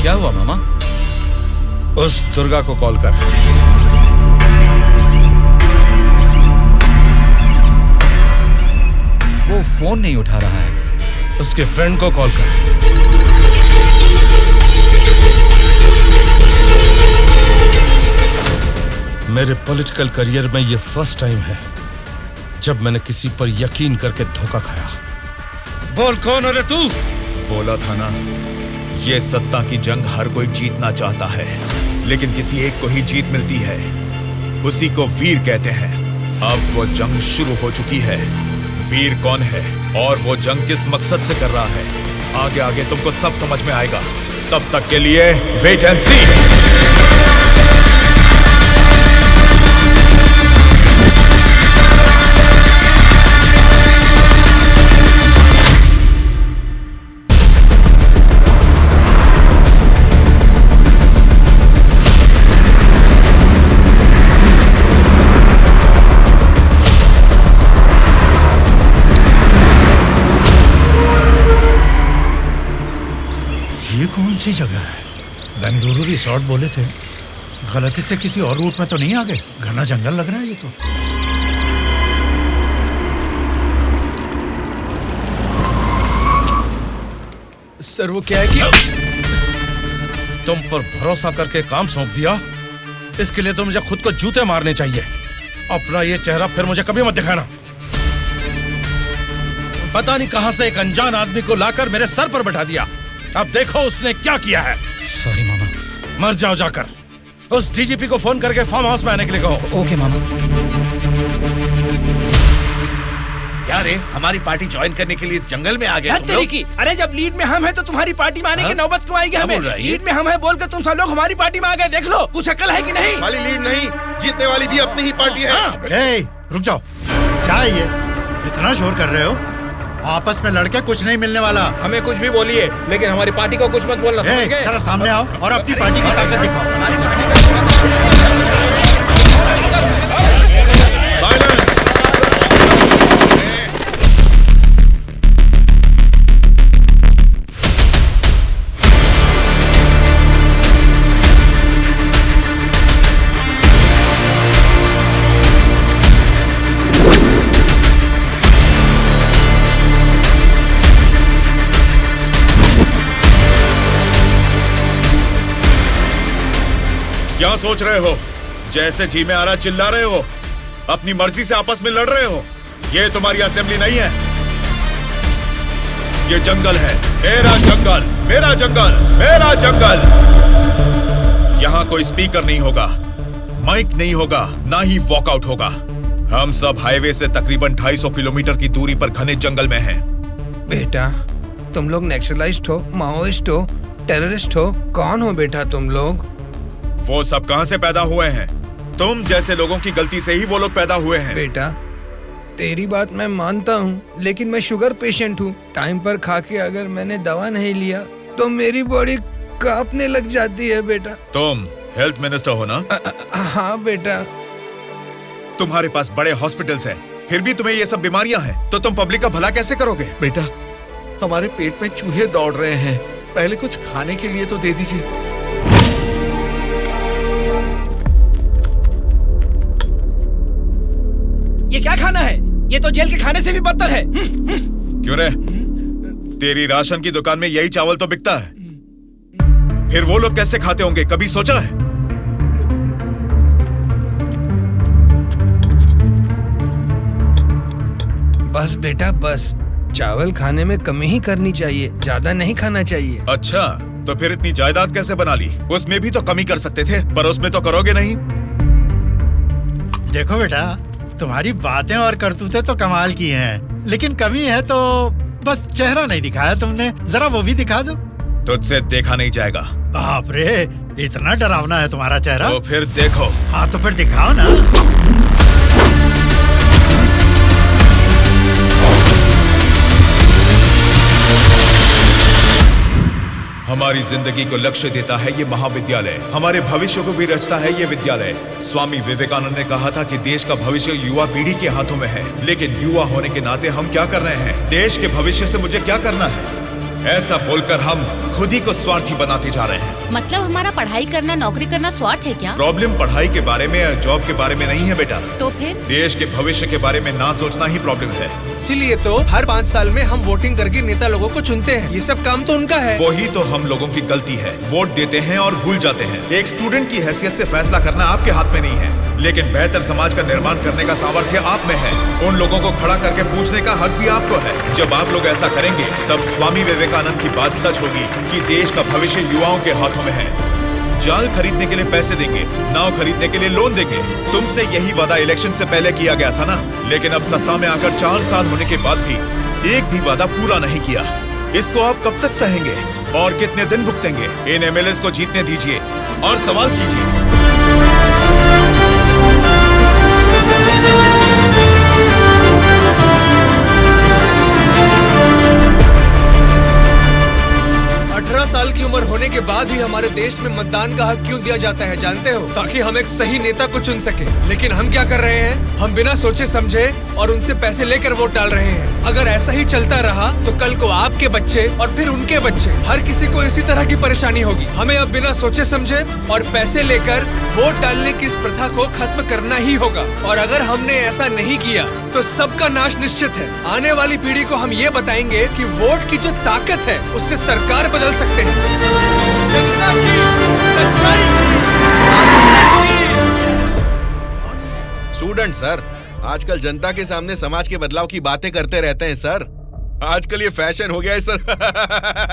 H: क्या हुआ मामा?
J: उस दुर्गा को कॉल कर।
H: वो फोन नहीं उठा रहा है।
J: उसके फ्रेंड को कॉल कर। मेरे पॉलिटिकल करियर में ये फर्स्ट टाइम है जब मैंने किसी पर यकीन करके धोखा खाया। बोल कौन है रे तू?
D: बोला था ना, ये सत्ता की जंग हर कोई जीतना चाहता है, लेकिन किसी एक को ही जीत मिलती है, उसी को वीर कहते हैं। अब वो जंग शुरू हो चुकी है। वीर कौन है और वो जंग किस मकसद से कर रहा है, आगे आगे तुमको सब समझ में आएगा। तब तक के लिए वेट एंड सी।
K: ये कौन सी जगह है? बेंगलुरु रिसोर्ट बोले थे, गलती से किसी और रूट में तो नहीं आ गए? घना जंगल लग रहा है ये तो।
G: सर वो क्या है कि
J: तुम पर भरोसा करके काम सौंप दिया, इसके लिए तो मुझे खुद को जूते मारने चाहिए। अपना ये चेहरा फिर मुझे कभी मत दिखाना। पता नहीं कहां से एक अनजान आदमी को लाकर मेरे सर पर बैठा दिया। अब देखो उसने क्या किया है।
H: सॉरी मामा।
J: मर जाओ जाकर। उस डीजीपी को फोन करके फार्म हाउस में आने के लिए कहो।
H: ओके मामा।
F: क्या रे, हमारी पार्टी ज्वाइन करने के लिए इस जंगल में आ गए तुम लोग?
M: अरे जब लीड में हम हैं तो तुम्हारी पार्टी में आने की नौबत क्यों आएगी हमें? लीड में हम हैं बोलकर तुम सब लोग हमारी पार्टी में आ गए। देख लो, कुछ अकल है कि नहीं?
C: खाली लीड नहीं, जीतने वाली भी अपनी ही पार्टी है।
K: रुक जाओ, क्या है ये? इतना शोर कर रहे हो? आपस में लड़के कुछ नहीं मिलने वाला।
M: हमें कुछ भी बोलिए, लेकिन हमारी पार्टी को कुछ मत बोलना, समझ गए?
K: जरा सामने आओ और अपनी पार्टी की ताकत दिखाओ।
D: क्या सोच रहे हो? जैसे जी में आ रहा चिल्ला रहे हो, अपनी मर्जी से आपस में लड़ रहे हो। ये तुम्हारी असेंबली नहीं है, ये जंगल है। मेरा जंगल, मेरा जंगल, मेरा जंगल। यहाँ कोई स्पीकर नहीं होगा, माइक नहीं होगा, ना ही वॉकआउट होगा। हम सब हाईवे से तकरीबन 250 किलोमीटर की दूरी पर घने जंगल में हैं।
M: बेटा, तुम लोग नेक्सलाइस्ट हो, माओइस्ट हो, टेररिस्ट हो, कौन हो बेटा तुम लोग?
D: वो सब कहां से पैदा हुए हैं? तुम जैसे लोगों की गलती से ही वो लोग पैदा हुए हैं।
M: बेटा, तेरी बात मैं मानता हूँ, लेकिन मैं शुगर पेशेंट हूँ। टाइम पर खा के अगर मैंने दवा नहीं लिया तो मेरी बॉडी कांपने लग जाती है बेटा।
D: तुम हेल्थ मिनिस्टर हो ना?
M: हाँ बेटा।
D: तुम्हारे पास बड़े हॉस्पिटल्स हैं, फिर भी तुम्हें ये सब बीमारियां हैं, तो तुम पब्लिक का भला कैसे करोगे?
F: बेटा, हमारे पेट में चूहे दौड़ रहे हैं, पहले कुछ खाने के लिए तो दे दीजिए।
M: ये क्या खाना है? ये तो जेल के खाने से भी बदतर है।
D: क्यों रे? तेरी राशन की दुकान में यही चावल तो बिकता है, फिर वो लोग कैसे खाते होंगे, कभी सोचा है?
M: बस बेटा बस, चावल खाने में कमी ही करनी चाहिए, ज्यादा नहीं खाना चाहिए।
D: अच्छा, तो फिर इतनी जायदाद कैसे बना ली? उसमें भी तो कमी कर सकते थे, पर उसमें तो करोगे नहीं।
K: देखो बेटा, तुम्हारी बातें और करतूतें तो कमाल की हैं, लेकिन कमी है तो बस चेहरा नहीं दिखाया तुमने, जरा वो भी दिखा दो।
D: तुझसे देखा नहीं जाएगा।
K: बाप रे, इतना डरावना है तुम्हारा चेहरा?
D: तो फिर देखो।
K: हाँ तो फिर दिखाओ ना।
D: हमारी जिंदगी को लक्ष्य देता है ये महाविद्यालय, हमारे भविष्य को भी रचता है ये विद्यालय। स्वामी विवेकानंद ने कहा था कि देश का भविष्य युवा पीढ़ी के हाथों में है, लेकिन युवा होने के नाते हम क्या कर रहे हैं? देश के भविष्य से मुझे क्या करना है, ऐसा बोलकर हम खुद ही को स्वार्थी बनाते जा रहे हैं।
N: मतलब हमारा पढ़ाई करना, नौकरी करना स्वार्थ है क्या?
D: प्रॉब्लम पढ़ाई के बारे में या जॉब के बारे में नहीं है बेटा,
N: तो फिर
D: देश के भविष्य के बारे में ना सोचना ही प्रॉब्लम है।
G: इसीलिए तो हर 5 साल में हम वोटिंग करके नेता लोगों को चुनते हैं, ये सब काम तो उनका है।
D: वही तो हम लोगों की गलती है, वोट देते हैं और भूल जाते हैं। एक स्टूडेंट की हैसियत से फैसला करना आपके हाथ में नहीं है, लेकिन बेहतर समाज का निर्माण करने का सामर्थ्य आप में है। उन लोगों को खड़ा करके पूछने का हक भी आपको है। जब आप लोग ऐसा करेंगे तब स्वामी विवेकानंद की बात सच होगी कि देश का भविष्य युवाओं के हाथों में है। जाल खरीदने के लिए पैसे देंगे, नाव खरीदने के लिए लोन देंगे। तुमसे यही वादा इलेक्शन से पहले किया गया था ना, लेकिन अब सत्ता में आकर 4 साल होने के बाद भी एक भी वादा पूरा नहीं किया। इसको आप कब तक सहेंगे और कितने दिन भुगतेंगे? इन एमएलएस को जीतने दीजिए और सवाल कीजिए।
G: 18 साल की उम्र होने के बाद ही हमारे देश में मतदान का हक क्यों दिया जाता है जानते हो? ताकि हम एक सही नेता को चुन सके। लेकिन हम क्या कर रहे हैं? हम बिना सोचे समझे और उनसे पैसे लेकर वोट डाल रहे हैं। अगर ऐसा ही चलता रहा तो कल को आपके बच्चे और फिर उनके बच्चे, हर किसी को इसी तरह की परेशानी होगी। हमें अब बिना सोचे समझे और पैसे लेकर वोट डालने की इस प्रथा को खत्म करना ही होगा। और अगर हमने ऐसा नहीं किया तो सबका नाश निश्चित है। आने वाली पीढ़ी को हम ये बताएंगे कि वोट की जो ताकत है उससे सरकार बदल सकते हैं। जनता की सच्चाई
J: स्टूडेंट सर, आजकल जनता के सामने समाज के बदलाव की बातें करते रहते हैं सर। आजकल ये फैशन हो गया है सर।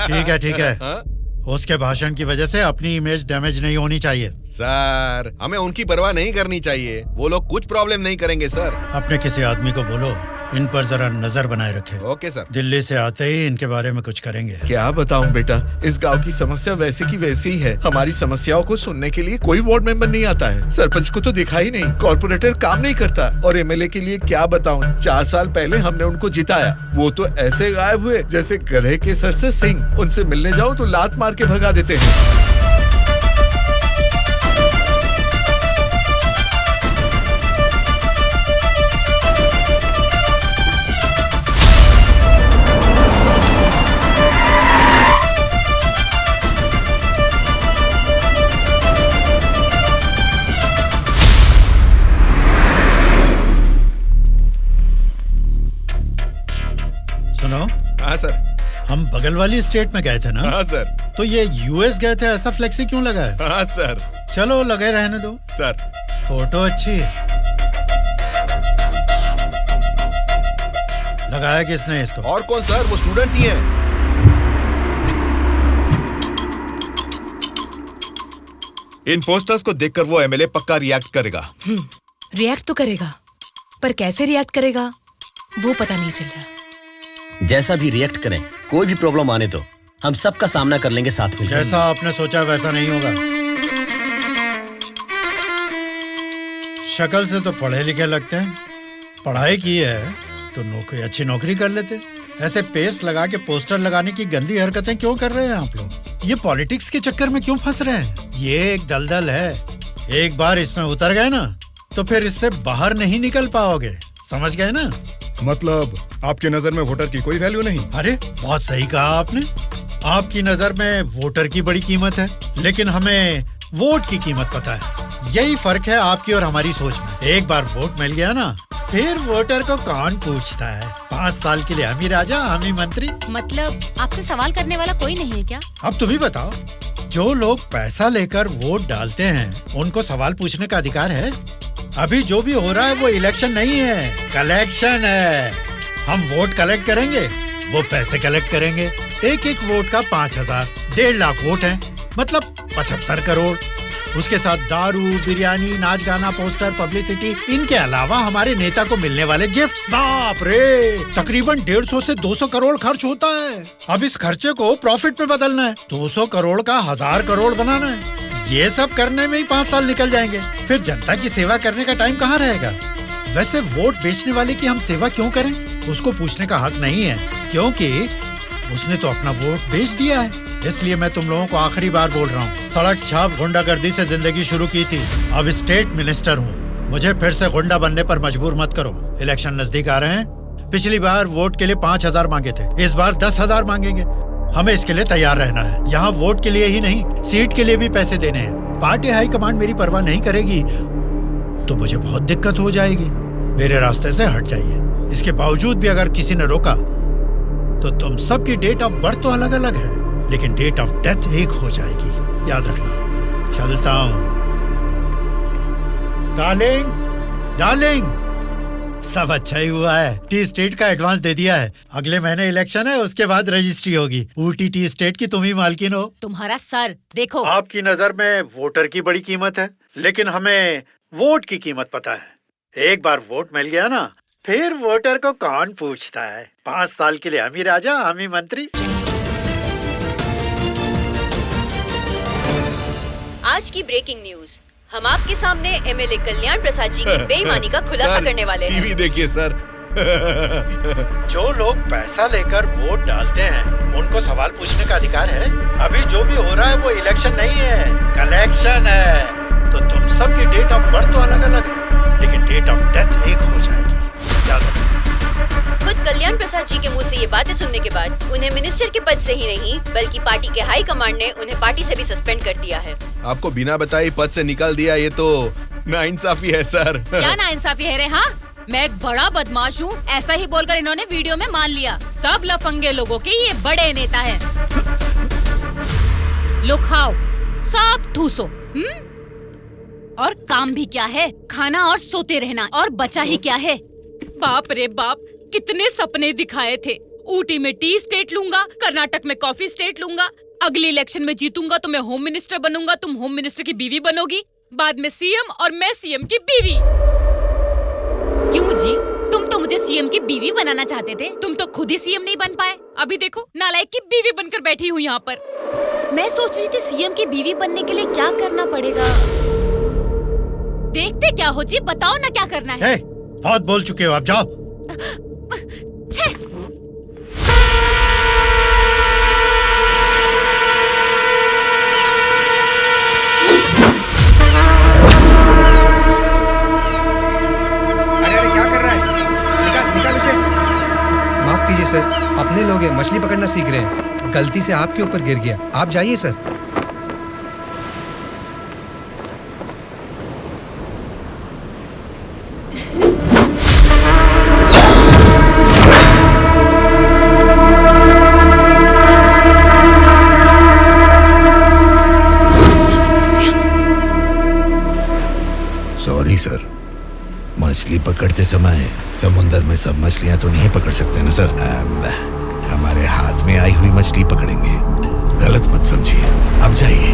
K: ठीक है।
J: हाँ?
K: उसके भाषण की वजह से अपनी इमेज डैमेज नहीं होनी चाहिए।
J: सर, हमें उनकी परवाह नहीं करनी चाहिए, वो लोग कुछ प्रॉब्लम नहीं करेंगे सर।
K: अपने किसी आदमी को बोलो इन पर जरा नजर बनाए रखे।
J: Okay sir.
K: दिल्ली से आते ही इनके बारे में कुछ करेंगे।
F: क्या बताऊं बेटा, इस गांव की समस्या वैसे की वैसी ही है। हमारी समस्याओं को सुनने के लिए कोई वार्ड मेंबर नहीं आता है। सरपंच को तो देखा ही नहीं, कॉर्पोरेटर काम नहीं करता, और एमएलए के लिए क्या बताऊं, 4 साल पहले हमने उनको जिताया, वो तो ऐसे गायब हुए जैसे गधे के सर से सिंह। उनसे मिलने जाओ तो लात मार के भगा देते हैं।
J: हाँ सर।
K: हम बगल वाली स्टेट में गए थे ना?
J: हाँ सर।
K: तो ये यूएस गए थे, ऐसा फ्लेक्सी क्यों लगा है?
J: हाँ सर।
K: चलो लगे रहने दो
J: सर।
K: फोटो अच्छी है। लगाया किसने इसको?
J: और कौन सर, वो स्टूडेंट्स ही हैं।
D: इन पोस्टर्स को देखकर वो एमएलए पक्का रिएक्ट करेगा।
I: रिएक्ट तो करेगा, पर कैसे रिएक्ट करेगा वो पता नहीं चल रहा।
B: जैसा भी रिएक्ट करें, कोई भी प्रॉब्लम आने दो, हम सबका सामना कर लेंगे साथ में।
K: जैसा आपने सोचा वैसा नहीं होगा। शक्ल से तो पढ़े लिखे लगते हैं, पढ़ाई की है तो नौकरी, अच्छी नौकरी कर लेते। ऐसे पेस्ट लगा के पोस्टर लगाने की गंदी हरकतें क्यों कर रहे हैं आप लोग? ये पॉलिटिक्स के चक्कर में क्यों फंस रहे हैं? ये एक दलदल है, एक बार इसमें उतर गए ना तो फिर इससे बाहर नहीं निकल पाओगे, समझ गए ना?
C: मतलब आपकी नजर में वोटर की कोई वैल्यू नहीं?
K: अरे बहुत सही कहा आपने। आपकी नजर में वोटर की बड़ी कीमत है, लेकिन हमें वोट की कीमत पता है। यही फर्क है आपकी और हमारी सोच में। एक बार वोट मिल गया ना, फिर वोटर को कौन पूछता है? 5 साल के लिए हम ही राजा, हम ही मंत्री।
N: मतलब आपसे सवाल करने वाला कोई नहीं है क्या?
K: अब तुम ही बताओ, जो लोग पैसा लेकर वोट डालते हैं उनको सवाल पूछने का अधिकार है? अभी जो भी हो रहा है वो इलेक्शन नहीं है, कलेक्शन है। हम वोट कलेक्ट करेंगे, वो पैसे कलेक्ट करेंगे। एक एक वोट का 5,000, 1.5 लाख वोट हैं, मतलब 75 करोड़। उसके साथ दारू, बिरयानी, नाच गाना, पोस्टर, पब्लिसिटी, इनके अलावा हमारे नेता को मिलने वाले गिफ्ट्स, बाप रे, तकरीबन 150 से 200 करोड़ खर्च होता है। अब इस खर्चे को प्रॉफिट में बदलना है, 200 करोड़ का 1000 करोड़ बनाना है। ये सब करने में ही 5 साल निकल जाएंगे। फिर जनता की सेवा करने का टाइम कहाँ रहेगा? वैसे वोट बेचने वाले की हम सेवा क्यों करें? उसको पूछने का हक नहीं है, क्योंकि उसने तो अपना वोट बेच दिया है। इसलिए मैं तुम लोगों को आखिरी बार बोल रहा हूँ, सड़क छाप गुंडागर्दी से जिंदगी शुरू की थी, अब स्टेट मिनिस्टर हूँ। मुझे फिर से गुंडा बनने पर मजबूर मत करो। इलेक्शन नजदीक आ रहे हैं। पिछली बार वोट के लिए 5,000 मांगे थे, इस बार 10,000 मांगेंगे। हमें इसके लिए तैयार रहना है। यहाँ वोट के लिए ही नहीं, सीट के लिए भी पैसे देने हैं। पार्टी हाईकमांड मेरी परवाह नहीं करेगी तो मुझे बहुत दिक्कत हो जाएगी। मेरे रास्ते से हट जाइए। इसके बावजूद भी अगर किसी ने रोका तो तुम सबकी डेट ऑफ बर्थ तो अलग अलग है, लेकिन डेट ऑफ डेथ एक हो जाएगी, याद रखना। चलता हूँ। डार्लिंग, डार्लिंग, सब अच्छा ही हुआ है। टी स्टेट का एडवांस दे दिया है। अगले महीने इलेक्शन है, उसके बाद रजिस्ट्री होगी। ऊटी टी स्टेट की तुम ही मालकिन हो।
N: तुम्हारा सर देखो।
K: आपकी नजर में वोटर की बड़ी कीमत है, लेकिन हमें वोट की कीमत पता है। एक बार वोट मिल गया ना, फिर वोटर को कौन पूछता है। 5 साल के लिए हम ही राजा, हम ही मंत्री।
L: आज की ब्रेकिंग न्यूज, हम आपके सामने एमएलए कल्याण प्रसाद जी की बेईमानी का खुलासा करने वाले हैं।
J: टीवी देखिए सर।
K: जो लोग पैसा लेकर वोट डालते हैं, उनको सवाल पूछने का अधिकार है। अभी जो भी हो रहा है वो इलेक्शन नहीं है, कलेक्शन है। तो तुम सबकी डेट ऑफ बर्थ तो अलग अलग है, लेकिन डेट ऑफ डेथ एक हो जाएगी, याद रखो।
L: खुद कल्याण प्रसाद जी के मुंह से ये बातें सुनने के बाद उन्हें मिनिस्टर के पद से ही नहीं, बल्कि पार्टी के हाई कमांड ने उन्हें पार्टी से भी सस्पेंड कर दिया है।
J: आपको बिना बताए पद से निकाल दिया, ये तो नाइंसाफी है सर।
N: क्या नाइंसाफी है रे? हाँ, मैं एक बड़ा बदमाश हूँ, ऐसा ही बोलकर इन्होंने वीडियो में मान लिया। सब लफंगे लोगों के ये बड़े नेता हैं। लो खाओ, सब ठूसो। और काम भी क्या है? खाना और सोते रहना। और बचा ही क्या है? बाप रे बाप, कितने सपने दिखाए थे। ऊटी में टी स्टेट लूंगा, कर्नाटक में कॉफी स्टेट लूंगा, अगली इलेक्शन में जीतूंगा तो मैं होम मिनिस्टर बनूंगा, तुम होम मिनिस्टर की बीवी बनोगी, बाद में सीएम और मैं सीएम की बीवी। क्यों जी, तुम तो मुझे सीएम की बीवी बनाना चाहते थे, तुम तो खुद ही सीएम नहीं बन पाए। अभी देखो, नालायक की बीवी बनकर बैठी हूँ यहाँ पर। मैं सोच रही थी सीएम की बीवी बनने के लिए क्या करना पड़ेगा। देखते क्या हो जी, बताओ ना क्या करना है।
K: बहुत बोल चुके हो, आप जाओ।
E: अरे क्या कर रहा है? निकाल उसे। माफ कीजिए सर, अपने लोग हैं, मछली पकड़ना सीख रहे हैं, गलती से आपके ऊपर गिर गया। आप जाइए सर।
F: सॉरी सर, मछली पकड़ते समय समुंदर में सब मछलियां तो नहीं पकड़ सकते ना सर। हमारे हाथ में आई हुई मछली पकड़ेंगे, गलत मत समझिए। अब जाइए।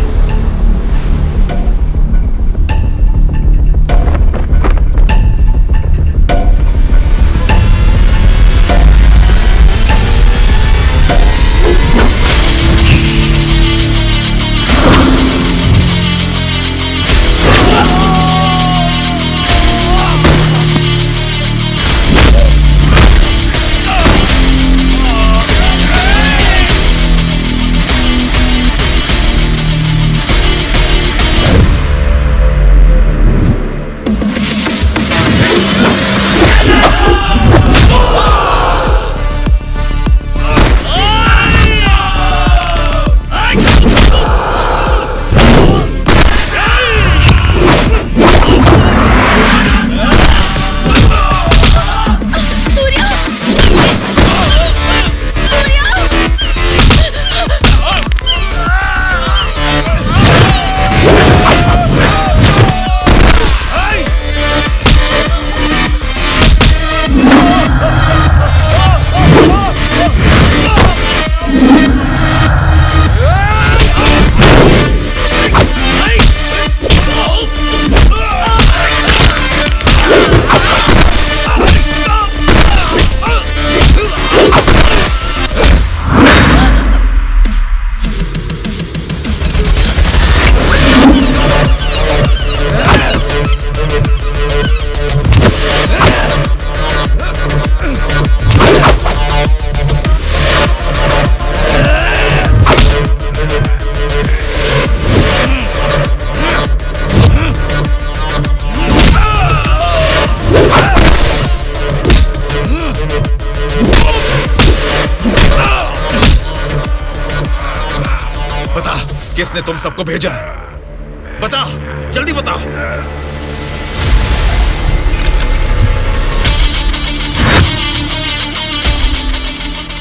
D: किसने तुम सबको भेजा है? बता, जल्दी बता।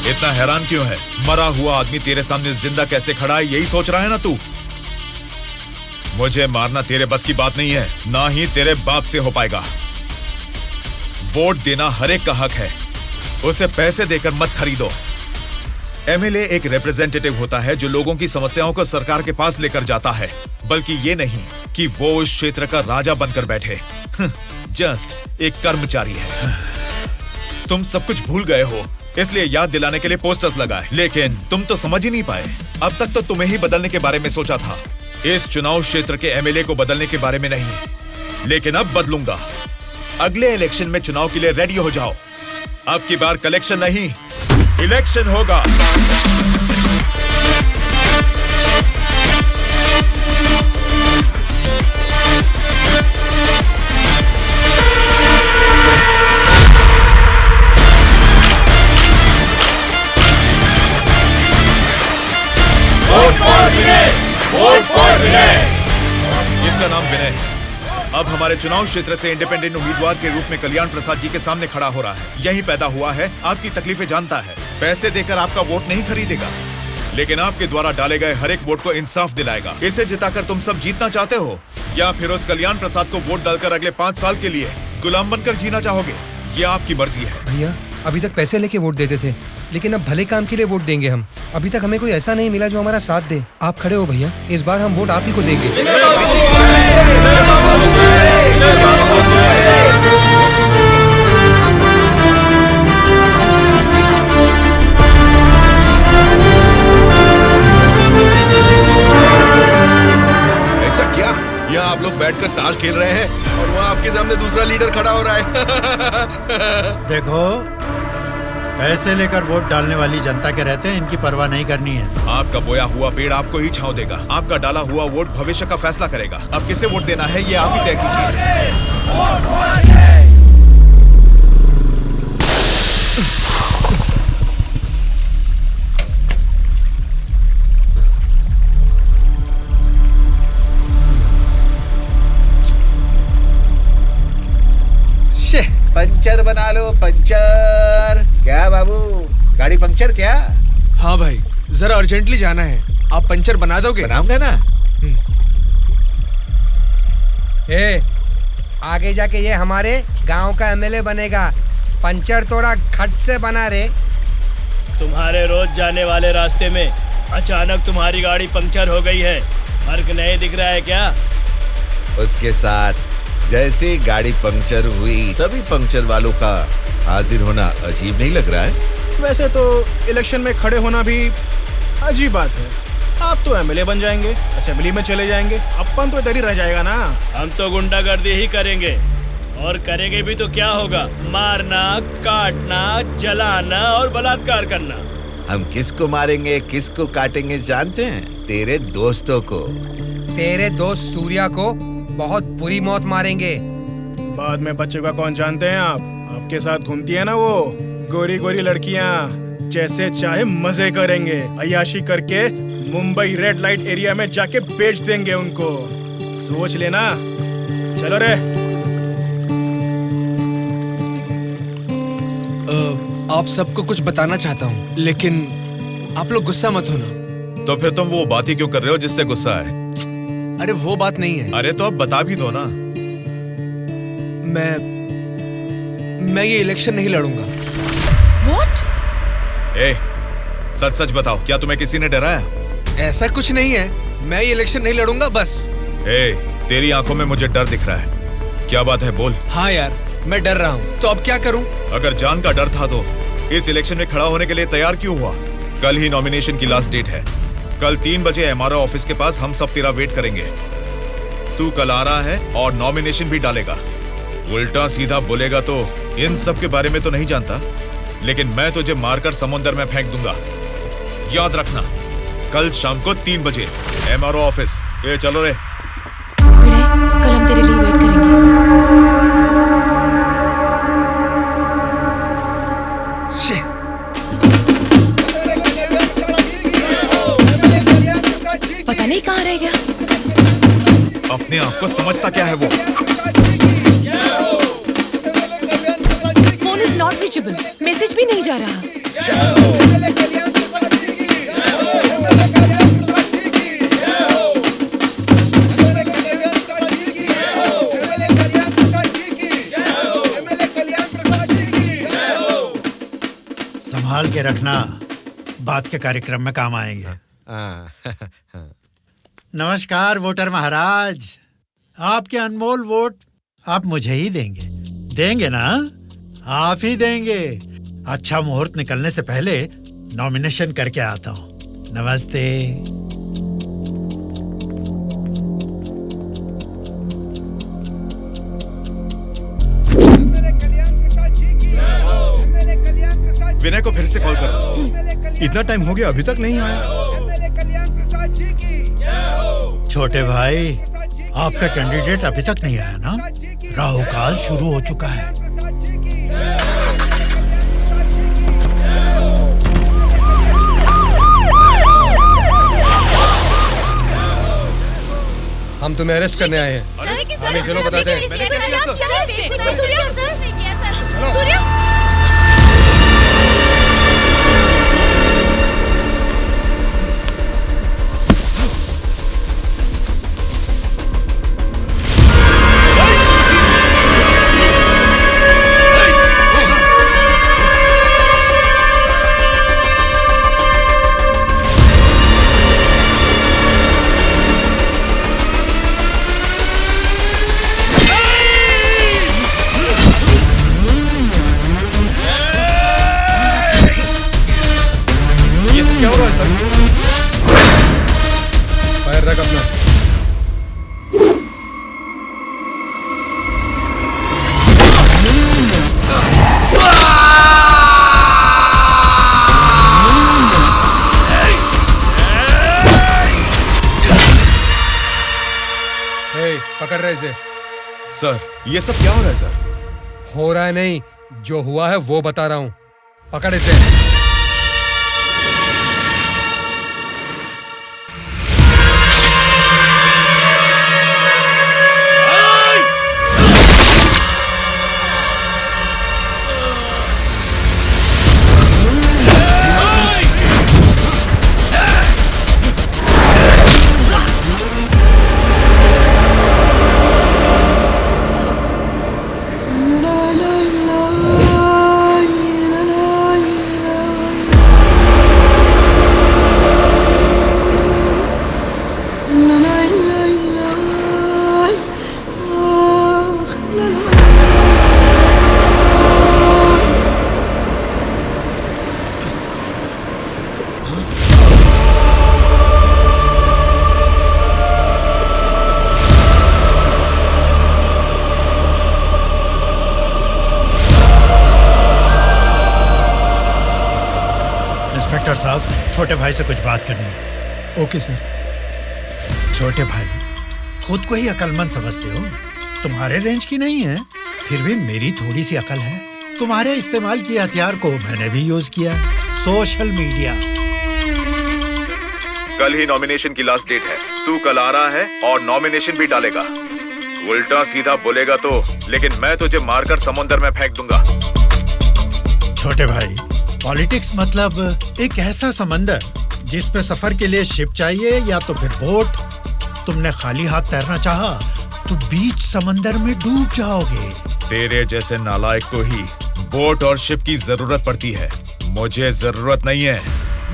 D: इतना हैरान क्यों है? मरा हुआ आदमी तेरे सामने जिंदा कैसे खड़ा है, यही सोच रहा है ना तू? मुझे मारना तेरे बस की बात नहीं है, ना ही तेरे बाप से हो पाएगा। वोट देना हर एक का हक है, उसे पैसे देकर मत खरीदो। एमएलए एक रिप्रेजेंटेटिव होता है जो लोगों की समस्याओं को सरकार के पास लेकर जाता है, बल्कि ये नहीं कि वो उस क्षेत्र का राजा बनकर बैठे। जस्ट एक कर्मचारी है। तुम सब कुछ भूल गए हो, इसलिए याद दिलाने के लिए पोस्टर्स लगाए, लेकिन तुम तो समझ ही नहीं पाए। अब तक तो तुम्हें ही बदलने के बारे में सोचा था, इस चुनाव क्षेत्र के एमएलए को बदलने के बारे में नहीं। लेकिन अब बदलूंगा। अगले इलेक्शन में चुनाव के लिए रेडी हो जाओ। अब की बार कलेक्शन नहीं, इलेक्शन होगा। इसका नाम विनय है। अब हमारे चुनाव क्षेत्र से इंडिपेंडेंट उम्मीदवार के रूप में कल्याण प्रसाद जी के सामने खड़ा हो रहा है। यहीं पैदा हुआ है, आपकी तकलीफें जानता है। पैसे देकर आपका वोट नहीं खरीदेगा, लेकिन आपके द्वारा डाले गए हर एक वोट को इंसाफ दिलाएगा। इसे जिताकर तुम सब जीतना चाहते हो, या फिर उस कल्याण प्रसाद को वोट डालकर अगले 5 साल के लिए गुलाम बनकर जीना चाहोगे? ये आपकी मर्जी है।
M: भैया, अभी तक पैसे लेके वोट देते थे, लेकिन अब भले काम के लिए वोट देंगे हम। अभी तक हमें कोई ऐसा नहीं मिला जो हमारा साथ दे। आप खड़े हो भैया, इस बार हम वोट आप ही को देंगे।
D: ऐसा क्या? यहाँ आप लोग बैठकर ताश खेल रहे हैं और वहाँ आपके सामने दूसरा लीडर खड़ा हो रहा है।
K: देखो, पैसे लेकर वोट डालने वाली जनता के रहते हैं, इनकी परवाह नहीं करनी है।
D: आपका बोया हुआ पेड़ आपको ही छांव देगा। आपका डाला हुआ वोट भविष्य का फैसला करेगा। अब किसे वोट देना है, ये आप ही तय कीजिए।
F: पंचर बना लो, पंचर। क्या बाबू, गाड़ी पंचर क्या?
G: हाँ भाई, जरा अर्जेंटली जाना है, आप पंचर बना दोगे?
F: बनाऊंगा ना।
M: आगे जाके ये हमारे गांव का एमएलए बनेगा। पंचर थोड़ा खट से बना रे।
O: तुम्हारे रोज जाने वाले रास्ते में अचानक तुम्हारी गाड़ी पंक्चर हो गई है, फर्क नहीं दिख रहा है क्या?
F: उसके साथ जैसे गाड़ी पंक्चर हुई तभी पंक्चर वालों का हाजिर होना अजीब नहीं लग रहा है?
O: वैसे तो इलेक्शन में खड़े होना भी अजीब बात है। आप तो एमएलए बन जाएंगे, असेंबली में चले जाएंगे, अपन तो इधर ही रह जाएगा ना। हम तो गुंडागर्दी ही करेंगे, और करेंगे भी तो क्या होगा? मारना, काटना, जलाना और बलात्कार करना।
F: हम किसको मारेंगे, किसको काटेंगे जानते हैं? तेरे दोस्तों को।
M: तेरे दोस्त सूर्या को बहुत बुरी मौत मारेंगे।
O: बाद में बच्चों का कौन जानते हैं आप? आपके साथ घूमती है ना वो गोरी गोरी लड़कियां, जैसे चाहे मजे करेंगे। अय्याशी करके मुंबई रेड लाइट एरिया में जाके बेच देंगे उनको। सोच लेना। चलो रे।
G: आप सबको कुछ बताना चाहता हूँ, लेकिन आप लोग गुस्सा मत होना।
D: तो फिर तुम वो बात ही क्यों कर रहे हो जिससे गुस्सा है?
G: अरे वो बात नहीं है।
D: अरे तो अब बता भी दो ना।
G: मैं ये इलेक्शन नहीं लड़ूंगा।
I: What?
D: ए, सच सच बताओ, क्या तुम्हें किसी ने डराया?
G: ऐसा कुछ नहीं है, मैं ये इलेक्शन नहीं लड़ूंगा बस।
D: ए, तेरी आंखों में मुझे डर दिख रहा है। क्या बात है, बोल।
G: हाँ यार, मैं डर रहा हूँ, तो अब क्या करूँ?
D: अगर जान का डर था तो इस इलेक्शन में खड़ा होने के लिए तैयार क्यों हुआ? कल ही नॉमिनेशन की लास्ट डेट है। कल 3 बजे एमआरओ ऑफिस के पास हम सब तेरा वेट करेंगे। तू कल आ रहा है और नॉमिनेशन भी डालेगा। उल्टा सीधा बोलेगा तो इन सब के बारे में तो नहीं जानता, लेकिन मैं तुझे मारकर समुंदर में फेंक दूंगा। याद रखना, कल शाम को 3 बजे एमआरओ ऑफिस। ये चलो रे।
I: कल हम तेरे लिए वेट करेंगे। पता नहीं कहाँ रह गया?
D: अपने आप को समझता क्या है वो?
I: Phone is not reachable, message भी नहीं जा रहा।
K: संभाल के रखना, बात के कार्यक्रम में काम आएंगे। नमस्कार वोटर महाराज, आपके अनमोल वोट आप मुझे ही देंगे ना? आप ही देंगे। अच्छा मुहूर्त निकलने से पहले नॉमिनेशन करके आता हूँ। नमस्ते।
D: विनय को फिर से कॉल करो।
C: इतना टाइम हो गया अभी तक नहीं आया।
K: छोटे भाई, आपका कैंडिडेट अभी तक नहीं आया ना? राहु काल शुरू हो चुका है।
G: हम तुम्हें अरेस्ट करने आए हैं। हमें चलो बताते हैं। क्या हो रहा है सर? फायर रख अपना। पकड़ रहे इसे।
D: सर, ये सब क्या हो रहा है सर?
G: हो रहा है नहीं, जो हुआ है वो बता रहा हूँ। पकड़ इसे।
K: इंस्पेक्टर साहब, छोटे भाई से कुछ बात करनी है।
G: Okay sir.
K: छोटे भाई, खुद को ही अकलमंद समझते हो, तुम्हारे रेंज की नहीं है, फिर भी मेरी थोड़ी सी अकल है। तुम्हारे इस्तेमाल किए हथियार को मैंने भी यूज किया, सोशल मीडिया।
D: कल ही नॉमिनेशन की लास्ट डेट है। तू कल आ रहा है और नॉमिनेशन भी डालेगा। उल्टा सीधा बोलेगा तो, लेकिन मैं तुझे मारकर समुद्र में फेंक दूंगा।
K: छोटे भाई, पॉलिटिक्स मतलब एक ऐसा समंदर जिसपे सफर के लिए शिप चाहिए या तो फिर बोट। तुमने खाली हाथ तैरना चाहा तो बीच समंदर में डूब जाओगे।
D: तेरे जैसे नालायक को ही बोट और शिप की जरूरत पड़ती है। मुझे जरूरत नहीं है।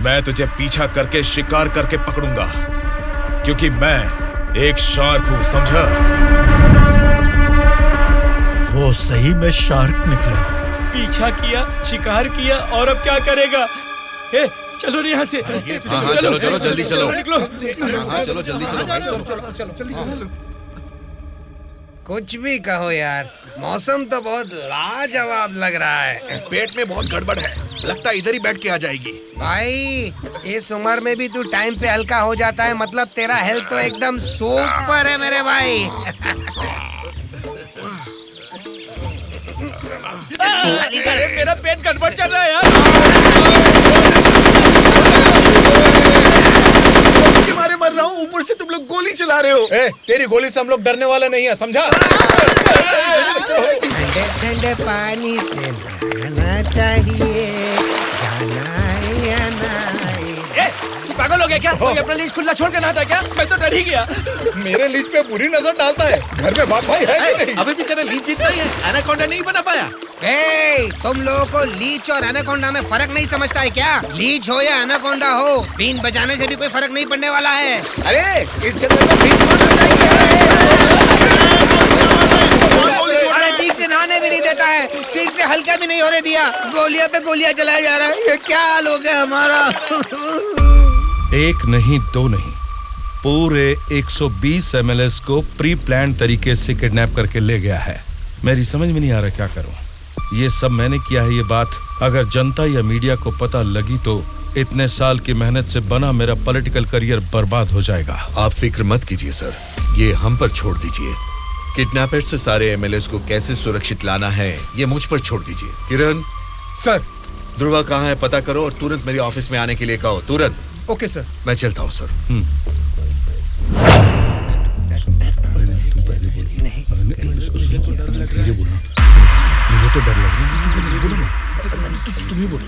D: मैं तुझे पीछा करके शिकार करके पकड़ूंगा, क्योंकि मैं एक शार्क हूँ, समझा?
K: वो सही में शार्क निकला।
O: पीछा किया, शिकार किया, और अब क्या करेगा? चलो यहाँ से।
J: हाँ, चलो चलो जल्दी चलो।
O: निकलो।
J: हाँ, चलो जल्दी चलो।
M: कुछ भी कहो यार, मौसम तो बहुत लाजवाब लग रहा है।
D: पेट में बहुत गड़बड़ है, लगता है इधर ही बैठ के आ जाएगी।
M: भाई, इस उम्र में भी तू टाइम पे हल्का हो जाता है, मतलब तेरा हेल्थ तो एकदम सुपर है मेरे भाई।
O: मेरा पेट गड़बड़ चल रहा है यार। मारे मर रहा हूँ, ऊपर से तुम लोग
F: चला रहे हो?
C: तेरी गोली से हम लोग डरने वाले नहीं है, समझा?
E: ठंडे ठंडे पानी से नहाना चाहिए, जाना है या नहीं?
G: तू पागल हो गया क्या? कोई अपना लीज खुला छोड़ के नहाता है क्या? मैं तो डर ही गया।
C: मेरे लीज पे बुरी नजर डालता है। घर में बाप भाई है कि नहीं?
F: अभी भी तेरा लीज जीतना ही है, एनाकोंडा नहीं बना पाया।
E: तुम लोगों को लीच और एनाकोंडा में फर्क नहीं समझता है क्या? लीच हो या एनाकोंडा हो, बीन बजाने से भी कोई फर्क नहीं पड़ने वाला है।
F: अरे इस जंगल में बीन
E: अरे ठीक से नहाने भी नहीं देता है, ठीक से हल्का भी नहीं होने दिया, गोलियां पे गोलियां चलाया जा रहा है। ये क्या हाल हो गया हमारा?
J: एक नहीं, दो नहीं, पूरे 120 एमएलएस को प्री प्लान तरीके से किडनैप करके ले गया है। मेरी समझ में नहीं आ रहा क्या करूं। ये सब मैंने किया है। ये बात अगर जनता या मीडिया को पता लगी तो इतने साल की मेहनत से बना मेरा पॉलिटिकल करियर बर्बाद हो जाएगा।
F: आप फिक्र मत कीजिए सर, ये हम पर छोड़ दीजिए। किडनैपर से सारे एमएलएस को कैसे सुरक्षित लाना है ये मुझ पर छोड़ दीजिए। किरण
G: सर,
F: ध्रुवा कहाँ है पता करो और तुरंत मेरे ऑफिस में आने के लिए कहो, तुरंत।
G: Okay sir.
F: मैं चलता हूँ सर।
C: मुझे तो डर लग रहा है। तुम ही बोलो।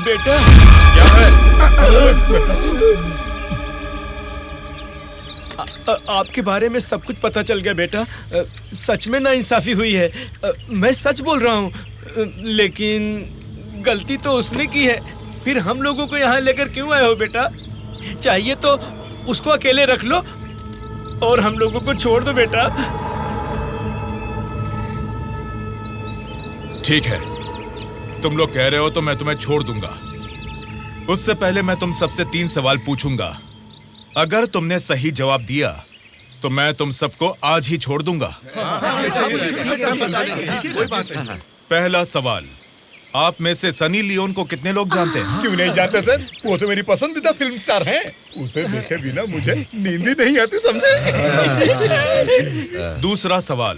G: बेटा
D: क्या है?
G: आपके बारे में सब कुछ पता चल गया बेटा। सच में नाइंसाफी हुई है। मैं सच बोल रहा हूँ, लेकिन गलती तो उसने की है। फिर हम लोगों को यहाँ लेकर क्यों आए हो बेटा? चाहिए तो उसको अकेले रख लो और हम लोगों को छोड़ दो बेटा।
D: ठीक है, तुम लोग कह रहे हो तो मैं तुम्हें छोड़ दूंगा। उससे पहले मैं तुम सबसे 3 सवाल पूछूंगा। अगर तुमने सही जवाब दिया तो मैं तुम सबको आज ही छोड़ दूंगा। पहला सवाल, आप में से सनी लियोन को कितने लोग जानते हैं?
C: क्यों नहीं जानते सर? वो तो मेरी पसंदीदा फिल्म स्टार हैं। उसे देखे बिना मुझे नींद ही नहीं आती, समझे?
D: दूसरा सवाल,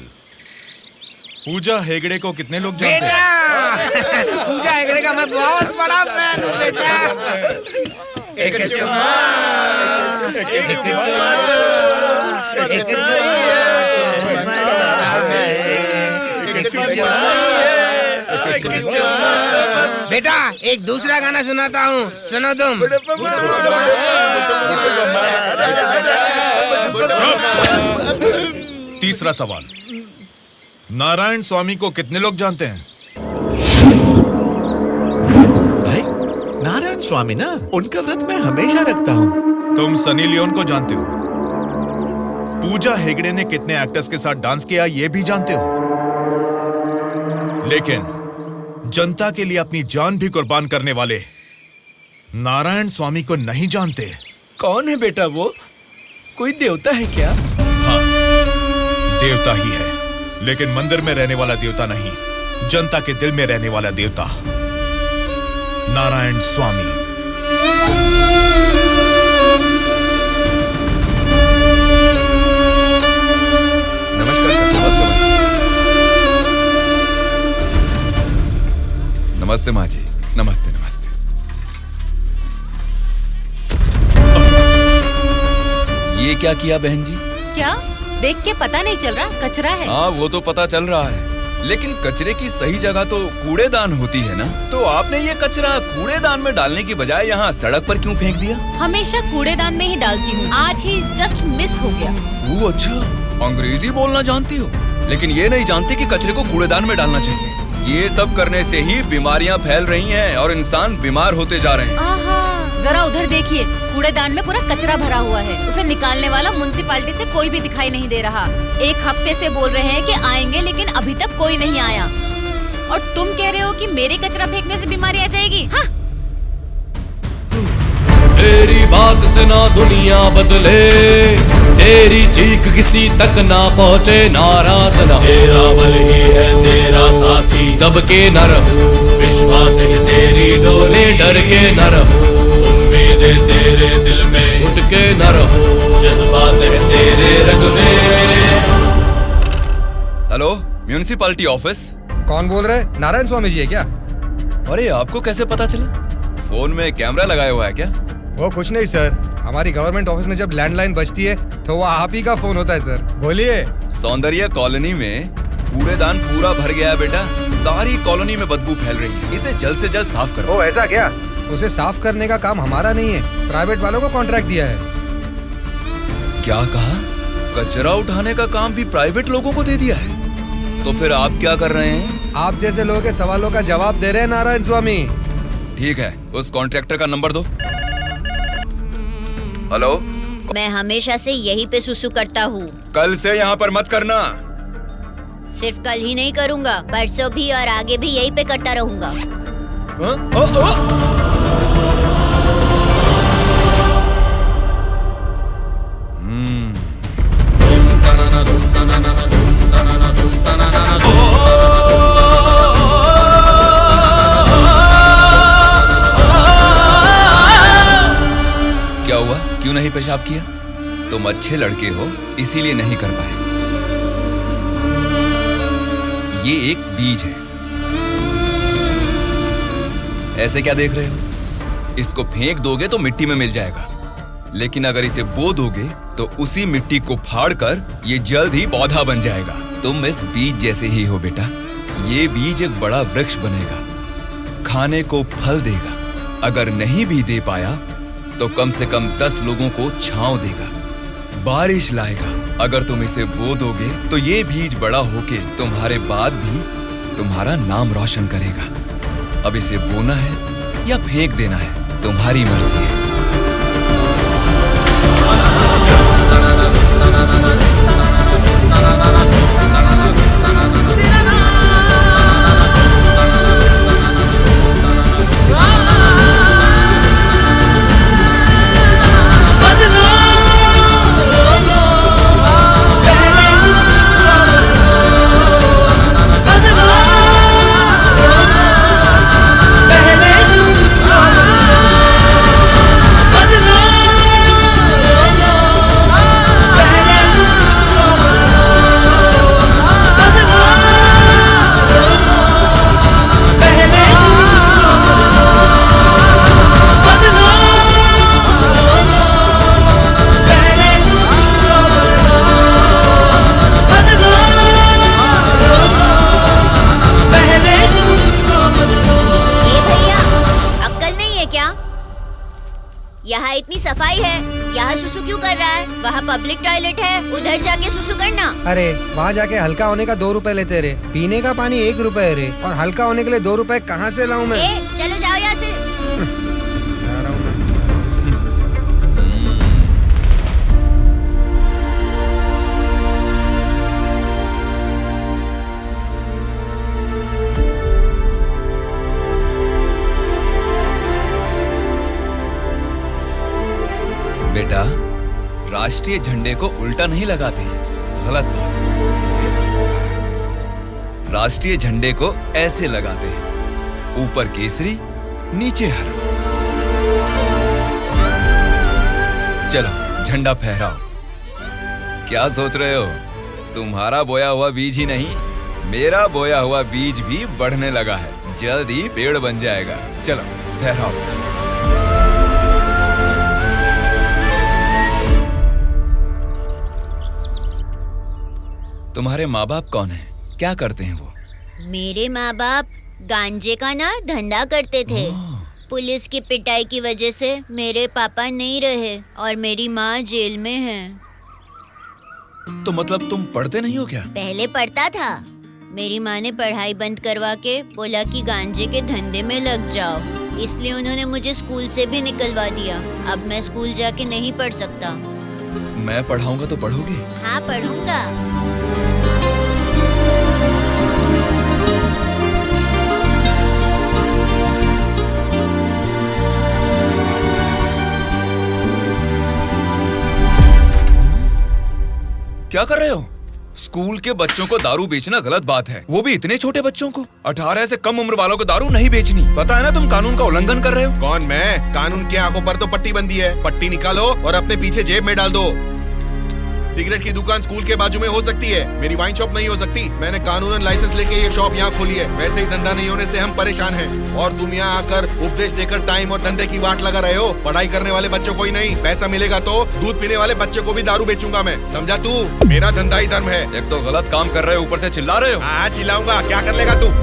D: पूजा हेगड़े को कितने लोग जानते हैं?
E: पूजा हेगड़े का मैं बहुत बड़ा फैन हूँ बेटा। एक चुम्मा, एक चुम्मा, एक चुम्मा। बेटा एक दूसरा गाना सुनाता हूँ, सुनो तुम।
D: तीसरा सवाल, नारायण स्वामी को कितने लोग जानते हैं?
F: भाई नारायण स्वामी ना, उनका व्रत मैं हमेशा रखता हूँ।
D: तुम सनी लियोन को जानते हो? पूजा हेगड़े ने कितने एक्टर्स के साथ डांस किया ये भी जानते हो? लेकिन जनता के लिए अपनी जान भी कुर्बान करने वाले नारायण स्वामी को नहीं जानते।
G: कौन है बेटा वो? कोई देवता है क्या?
D: हाँ, देवता ही है, लेकिन मंदिर में रहने वाला देवता नहीं, जनता के दिल में रहने वाला देवता, नारायण स्वामी।
P: नमस्कार सर। नमस्ते माँ जी। नमस्ते नमस्ते।
H: ये क्या किया बहन जी?
N: क्या देख के पता नहीं चल रहा? कचरा है।
P: हाँ वो तो पता चल रहा है, लेकिन कचरे की सही जगह तो कूड़ेदान होती है ना। तो आपने ये कचरा कूड़ेदान में डालने की बजाय यहाँ सड़क पर क्यों फेंक दिया?
N: हमेशा कूड़ेदान में ही डालती हूँ, आज ही जस्ट मिस हो गया।
P: वो अच्छा, अंग्रेजी बोलना जानती हो, लेकिन ये नहीं जानती कि कचरे को कूड़ेदान में डालना चाहिए। ये सब करने से ही बीमारियाँ फैल रही हैं और इंसान बीमार होते जा रहे हैं।
N: जरा उधर देखिए, कूड़ेदान में पूरा कचरा भरा हुआ है। उसे निकालने वाला म्युनिसिपैलिटी से कोई भी दिखाई नहीं दे रहा। 1 हफ्ते से बोल रहे हैं कि आएंगे, लेकिन अभी तक कोई नहीं आया। और तुम कह रहे हो कि मेरे कचरा फेंकने से बीमारी आ जाएगी? हाँ?
Q: तेरी बात से ना दुनिया बदले, तेरी चीख किसी तक ना पहुँचे, नाराज न तेरा बल ही है तेरा साथी, दब के न रहो, विश्वास है तेरी डोले, डर के न रहो, उम्मीदें तेरे दिल में उठ के न रहो, जज्बात है तेरे रग में।
P: Hello, municipality office.
G: कौन बोल रहा है? नारायण स्वामी जी है क्या?
P: अरे आपको कैसे पता चला? फोन में कैमरा लगाया हुआ है क्या?
G: वो कुछ नहीं सर,
M: हमारी गवर्नमेंट ऑफिस में जब लैंडलाइन बजती है तो वो आप ही का फोन होता है सर। बोलिए।
P: सौंदर्य कॉलोनी में कूड़ेदान पूरा भर गया है बेटा। सारी कॉलोनी में बदबू फैल रही है, इसे जल्द से जल्द साफ करो।
M: ओ ऐसा क्या? उसे साफ करने का काम हमारा नहीं है, प्राइवेट वालों को कॉन्ट्रैक्ट दिया है।
P: क्या कहा? कचरा उठाने का काम भी प्राइवेट लोगों को दे दिया है? तो फिर आप क्या कर रहे हैं?
M: आप जैसे लोगों के सवालों का जवाब दे रहे हैं नारायण स्वामी।
P: ठीक है, उस कॉन्ट्रैक्टर का नंबर दो। हेलो।
L: मैं हमेशा से यहीं पे सुसु करता हूँ।
P: कल से यहाँ पर मत करना।
L: सिर्फ कल ही नहीं करूँगा, परसों भी और आगे भी यहीं पे करता रहूँगा।
P: क्या हुआ? क्यों नहीं पेशाब किया? तुम अच्छे लड़के हो, इसीलिए नहीं कर पाए। ये एक बीज है। ऐसे क्या देख रहे हो? इसको फेंक दोगे तो मिट्टी में मिल जाएगा, लेकिन अगर इसे बो दोगे तो उसी मिट्टी को फाड़कर ये जल्द ही पौधा बन जाएगा। तुम इस बीज जैसे ही हो बेटा। ये बीज एक बड़ा वृक्ष बनेगा, खाने को फल देगा। अगर नहीं भी दे पाया तो कम से कम 10 लोगों को छांव देगा, बारिश लाएगा। अगर तुम इसे बो दोगे तो ये बीज बड़ा होके तुम्हारे बाद भी तुम्हारा नाम रोशन करेगा। अब इसे बोना है या फेंक देना है, तुम्हारी मर्जी है।
L: यहाँ इतनी सफाई है, यहाँ सुसु क्यों कर रहा है? वहाँ पब्लिक टॉयलेट है, उधर जाके सुसु करना।
M: अरे वहाँ जाके हल्का होने का 2 रुपए लेते रे, पीने का पानी 1 रुपए रे, और हल्का होने के लिए 2 रुपए कहाँ से लाऊं मैं?
L: चलो जाओ यहाँ से।
M: जा रहा हूँ मैं।
P: बेटा, राष्ट्रीय झंडे को उल्टा नहीं लगाते, गलत बात। राष्ट्रीय झंडे को ऐसे लगाते हैं, ऊपर केसरी, नीचे हरा। चलो झंडा फहराओ। क्या सोच रहे हो? तुम्हारा बोया हुआ बीज ही नहीं, मेरा बोया हुआ बीज भी बढ़ने लगा है, जल्द ही पेड़ बन जाएगा। चलो फहराओ। तुम्हारे माँ बाप कौन हैं? क्या करते हैं वो?
L: मेरे माँ बाप गांजे का ना धंधा करते थे। पुलिस की पिटाई की वजह से मेरे पापा नहीं रहे और मेरी माँ जेल में है।
P: तो मतलब तुम पढ़ते नहीं हो क्या?
L: पहले पढ़ता था, मेरी माँ ने पढ़ाई बंद करवा के बोला कि गांजे के धंधे में लग जाओ, इसलिए उन्होंने मुझे स्कूल से भी निकलवा दिया। अब मैं स्कूल जाके नहीं पढ़ सकता।
P: मैं पढ़ाऊंगा तो पढ़ोगी?
L: हाँ पढ़ूंगा।
P: क्या कर रहे हो? स्कूल के बच्चों को दारू बेचना गलत बात है, वो भी इतने छोटे बच्चों को। 18 से कम उम्र वालों को दारू नहीं बेचनी। पता है ना तुम कानून का उल्लंघन कर रहे हो।
R: कौन मैं? कानून की आंखों पर तो पट्टी बंदी है। पट्टी निकालो और अपने पीछे जेब में डाल दो। सिगरेट की दुकान स्कूल के बाजू में हो सकती है, मेरी वाइन शॉप नहीं हो सकती। मैंने कानूनन लाइसेंस लेके ये शॉप यहाँ खोली है। वैसे ही धंधा नहीं होने से हम परेशान हैं और तुम यहाँ आकर उपदेश देकर टाइम और धंधे की वाट लगा रहे हो। पढ़ाई करने वाले बच्चों को ही नहीं, पैसा मिलेगा तो दूध पीने वाले बच्चे को भी दारू बेचूंगा मैं, समझा तू? मेरा धंधा ही धर्म है।
P: एक तो गलत काम कर रहे हो, ऊपर से चिल्ला रहे हो।
R: हाँ चिल्लाऊंगा, क्या कर लेगा तू?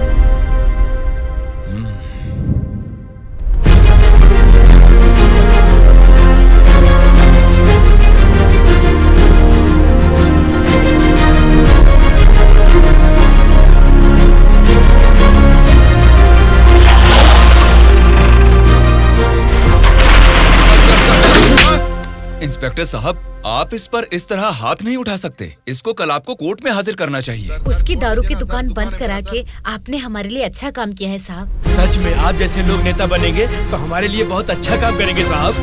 P: इंस्पेक्टर साहब, आप इस पर इस तरह हाथ नहीं उठा सकते। इसको कल आपको कोर्ट में हाजिर करना चाहिए।
N: उसकी दारू की दुकान बंद करा के आपने हमारे लिए अच्छा काम किया है साहब।
O: सच में आप जैसे लोग नेता बनेंगे तो हमारे लिए बहुत अच्छा काम करेंगे साहब।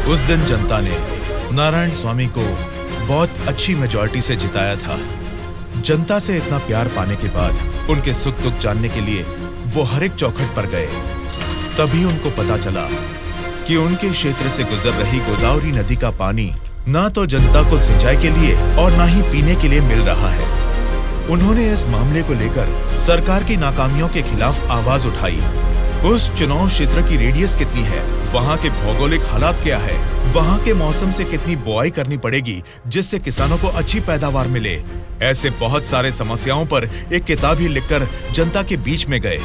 D: उस दिन जनता ने नारायण स्वामी को बहुत अच्छी मेजॉरिटी से जिताया था। जनता से इतना प्यार पाने के बाद उनके सुख दुख जानने के लिए वो हर एक चौखट पर गए। तभी उनको पता चला कि उनके क्षेत्र से गुजर रही गोदावरी नदी का पानी ना तो जनता को सिंचाई के लिए और ना ही पीने के लिए मिल रहा है। उन्होंने इस मामले को लेकर सरकार की नाकामियों के खिलाफ आवाज उठाई। उस चुनाव क्षेत्र की रेडियस कितनी है, वहाँ के भौगोलिक हालात क्या है, वहाँ के मौसम से कितनी बुआई करनी पड़ेगी जिससे किसानों को अच्छी पैदावार मिले, ऐसे बहुत सारे समस्याओं पर एक किताब ही लिखकर जनता के बीच में गए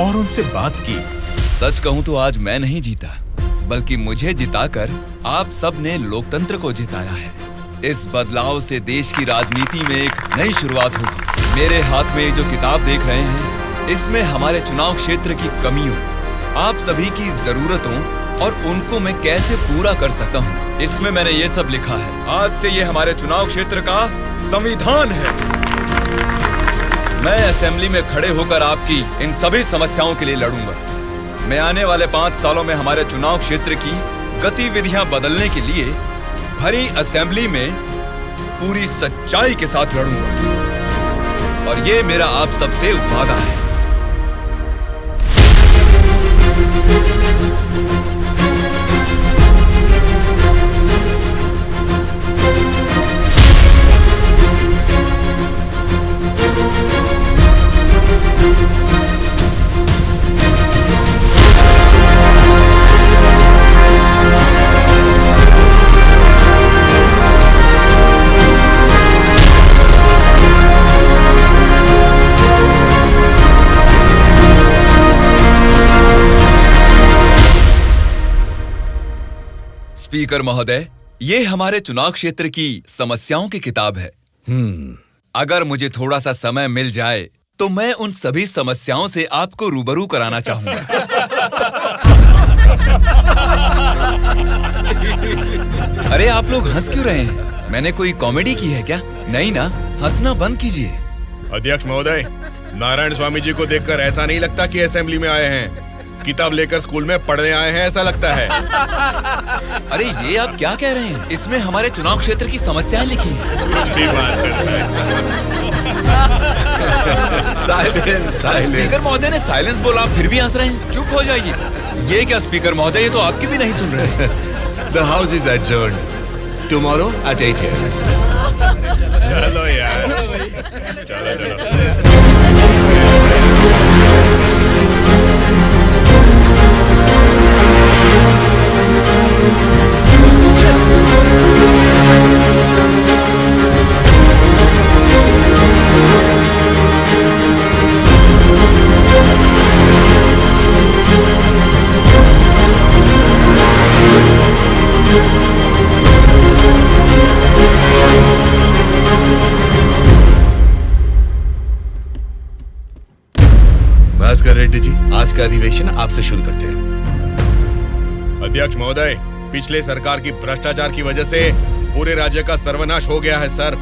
D: और उनसे बात की।
P: सच कहूँ तो आज मैं नहीं जीता, बल्कि मुझे जिताकर आप सब ने लोकतंत्र को जिताया है। इस बदलाव से देश की राजनीति में एक नई शुरुआत होगी। मेरे हाथ में जो किताब देख रहे हैं, इसमें हमारे चुनाव क्षेत्र की कमियों, आप सभी की जरूरतों और उनको मैं कैसे पूरा कर सकता हूँ, इसमें मैंने ये सब लिखा है। आज से ये हमारे चुनाव क्षेत्र का संविधान है। मैं असेंबली में खड़े होकर आपकी इन सभी समस्याओं के लिए लड़ूंगा। मैं आने वाले 5 सालों में हमारे चुनाव क्षेत्र की गतिविधियां बदलने के लिए भरी असेंबली में पूरी सच्चाई के साथ लड़ूंगा और ये मेरा आप सबसे वादा है। स्पीकर महोदय, ये हमारे चुनाव क्षेत्र की समस्याओं की किताब है। अगर मुझे थोड़ा सा समय मिल जाए तो मैं उन सभी समस्याओं से आपको रूबरू कराना चाहूंगा। अरे आप लोग हंस क्यों रहे हैं? मैंने कोई कॉमेडी की है क्या? नहीं ना, हंसना बंद कीजिए।
R: अध्यक्ष महोदय, नारायण स्वामी जी को देखकर ऐसा नहीं लगता कि असेंबली में आए हैं, किताब लेकर स्कूल में पढ़ने आए हैं ऐसा लगता है।
P: अरे ये आप क्या कह रहे हैं? इसमें हमारे चुनाव क्षेत्र की समस्याएं लिखी हैं। स्पीकर महोदय ने साइलेंस बोला, आप फिर भी हंस रहे हैं। चुप हो जाइए। ये क्या स्पीकर महोदय, ये तो आपकी भी नहीं सुन रहे।
F: The house is adjourned. Tomorrow at 8 a.m.
R: चलो यार, चलो।
F: भास्कर रेड्डी जी, आज का अधिवेशन आपसे शुरू करते हैं।
R: अध्यक्ष महोदय, पिछले सरकार की भ्रष्टाचार की वजह से पूरे राज्य का सर्वनाश हो गया है सर।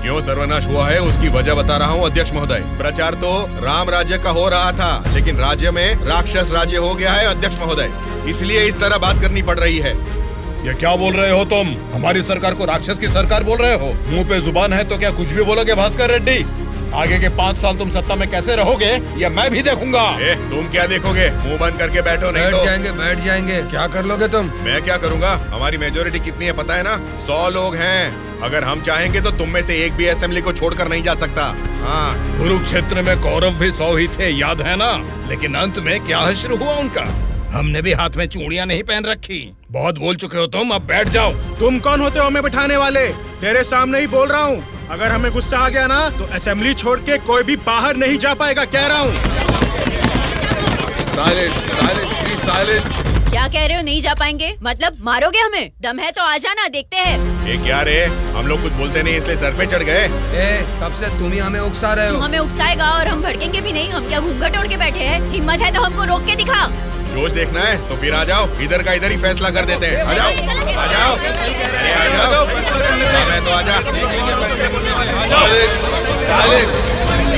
R: क्यों सर्वनाश हुआ है उसकी वजह बता रहा हूँ अध्यक्ष महोदय। प्रचार तो राम राज्य का हो रहा था, लेकिन राज्य में राक्षस राज्य हो गया है अध्यक्ष महोदय, इसलिए इस तरह बात करनी पड़ रही है।
C: ये क्या बोल रहे हो तुम? हमारी सरकार को राक्षस की सरकार बोल रहे हो? मुंह पे जुबान है तो क्या कुछ भी बोलोगे भास्कर रेड्डी? आगे के 5 साल तुम सत्ता में कैसे रहोगे ये मैं भी देखूंगा।
R: तुम क्या देखोगे? मुंह बंद करके बैठो, नहीं तो
M: बैठ जाएंगे। क्या कर लोगे तुम?
R: मैं क्या करूंगा? हमारी मेजोरिटी कितनी है पता है ना? 100 लोग हैं। अगर हम चाहेंगे तो तुम में से एक भी असेंबली को छोड़कर नहीं जा सकता। हाँ,
C: कुरुक्षेत्र में कौरव भी 100 ही थे, याद है ना? लेकिन अंत में क्या हश्र हुआ उनका? हमने भी हाथ में चूड़ियां नहीं पहन रखी। बहुत बोल चुके हो तुम, अब बैठ जाओ।
O: तुम कौन होते हो हमें बिठाने वाले? तेरे सामने ही बोल रहा हूँ, अगर हमें गुस्सा आ गया ना तो असेंबली छोड़ के कोई भी बाहर नहीं जा पाएगा, कह रहा हूँ।
L: क्या कह रहे हो? नहीं जा पाएंगे मतलब मारोगे हमें? दम है तो आ जाना, देखते हैं।
R: ये क्या रे? हम लोग कुछ बोलते नहीं इसलिए सर पे चढ़ गए।
M: तब से तुम ही हमें उकसा रहे हो।
L: हमें उकसाएगा और हम भड़केंगे भी नहीं। हम क्या घूंघट ओढ़ के बैठे हैं? हिम्मत है तो हमको रोक के दिखा।
R: जोश देखना है तो फिर आ जाओ, इधर का इधर ही फैसला कर देते हैं। आ जाओ, आ जाओ, आ जाओ। मैं तो आ जा।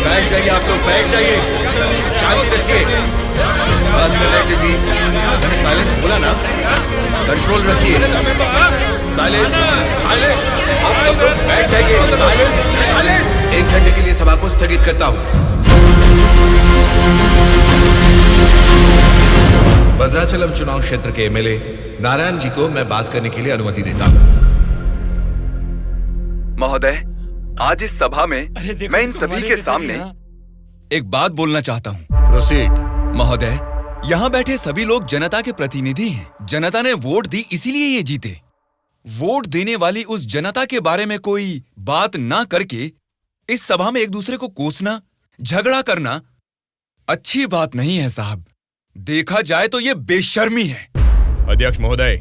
F: बैठ जाइए आप लोग, बैठ जाइए, शांति रखिए। रेड्डी जी, मैंने साइलेंस बोला ना, कंट्रोल रखिए। साइलेंस, साइलेंस, आप सब लोग बैठ जाइए। Silence, silence. 1 घंटे के लिए सभा को स्थगित करता हूँ। भद्राचलम चुनाव क्षेत्र के एमएलए नारायण जी को मैं बात करने के लिए अनुमति देता हूँ।
P: महोदय, आज इस सभा में मैं इन सभी के सामने एक बात बोलना चाहता हूँ।
F: प्रोसीड।
P: महोदय, यहाँ बैठे सभी लोग जनता के प्रतिनिधि हैं। जनता ने वोट दी इसीलिए ये जीते। वोट देने वाली उस जनता के बारे में कोई बात ना करके इस सभा में एक दूसरे को कोसना, झगड़ा करना अच्छी बात नहीं है साहब। देखा जाए तो ये बेशर्मी है।
R: अध्यक्ष महोदय,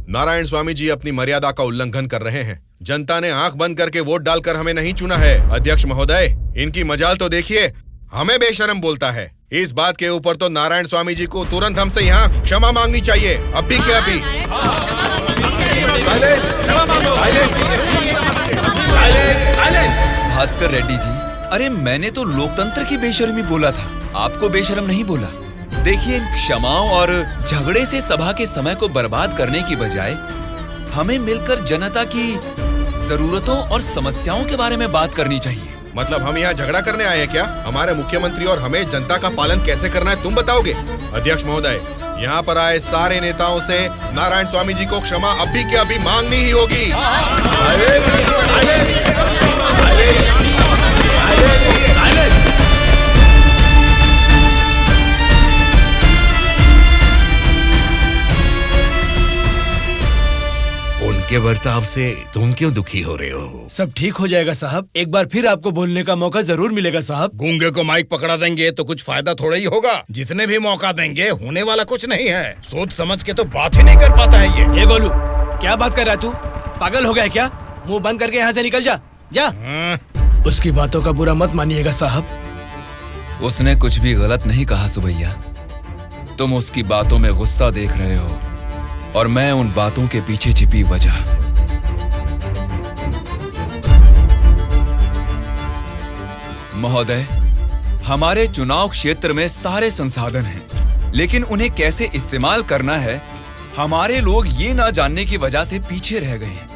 R: नारायण स्वामी जी अपनी मर्यादा का उल्लंघन कर रहे हैं। जनता ने आंख बंद करके वोट डालकर हमें नहीं चुना है। अध्यक्ष महोदय, इनकी मजाल तो देखिए, हमें बेशरम बोलता है। इस बात के ऊपर तो नारायण स्वामी जी को तुरंत हमसे यहाँ क्षमा मांगनी चाहिए, अभी के अभी।
P: भास्कर रेड्डी जी, अरे मैंने तो लोकतंत्र की बेशर्मी बोला था, आपको बेशरम नहीं बोला। देखिए, इन क्षमाओं और झगड़े से सभा के समय को बर्बाद करने की बजाय हमें मिलकर जनता की जरूरतों और समस्याओं के बारे में बात करनी चाहिए।
R: मतलब हम यहाँ झगड़ा करने आए हैं क्या? हमारे मुख्यमंत्री और हमें जनता का पालन कैसे करना है तुम बताओगे? अध्यक्ष महोदय, यहाँ पर आए सारे नेताओं से नारायण स्वामी जी को क्षमा अभी के अभी मांगनी ही होगी।
F: उनके बर्ताव से तुम क्यों दुखी हो रहे हो?
O: सब ठीक हो जाएगा साहब, एक बार फिर आपको बोलने का मौका जरूर मिलेगा साहब।
C: गूंगे को माइक पकड़ा देंगे तो कुछ फायदा थोड़ा ही होगा। जितने भी मौका देंगे होने वाला कुछ नहीं है। सोच समझ के तो बात ही नहीं कर पाता है ये।
O: गोलू, क्या बात कर रहा है तू? पागल हो गया है क्या? मुंह बंद करके यहाँ से निकल जा, जा। उसकी बातों का बुरा मत मानिएगा साहब।
P: उसने कुछ भी गलत नहीं कहा सुबैया। तुम उसकी बातों में गुस्सा देख रहे हो और मैं उन बातों के पीछे छिपी वजह। महोदय, हमारे चुनाव क्षेत्र में सारे संसाधन हैं, लेकिन उन्हें कैसे इस्तेमाल करना है हमारे लोग ये ना जानने की वजह से पीछे रह गए हैं।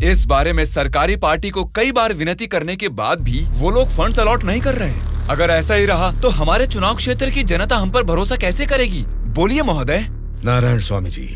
P: इस बारे में सरकारी पार्टी को कई बार विनती करने के बाद भी वो लोग फंड्स अलॉट नहीं कर रहे हैं। अगर ऐसा ही रहा तो हमारे चुनाव क्षेत्र की जनता हम पर भरोसा कैसे करेगी? बोलिए महोदय।
F: नारायण स्वामी जी,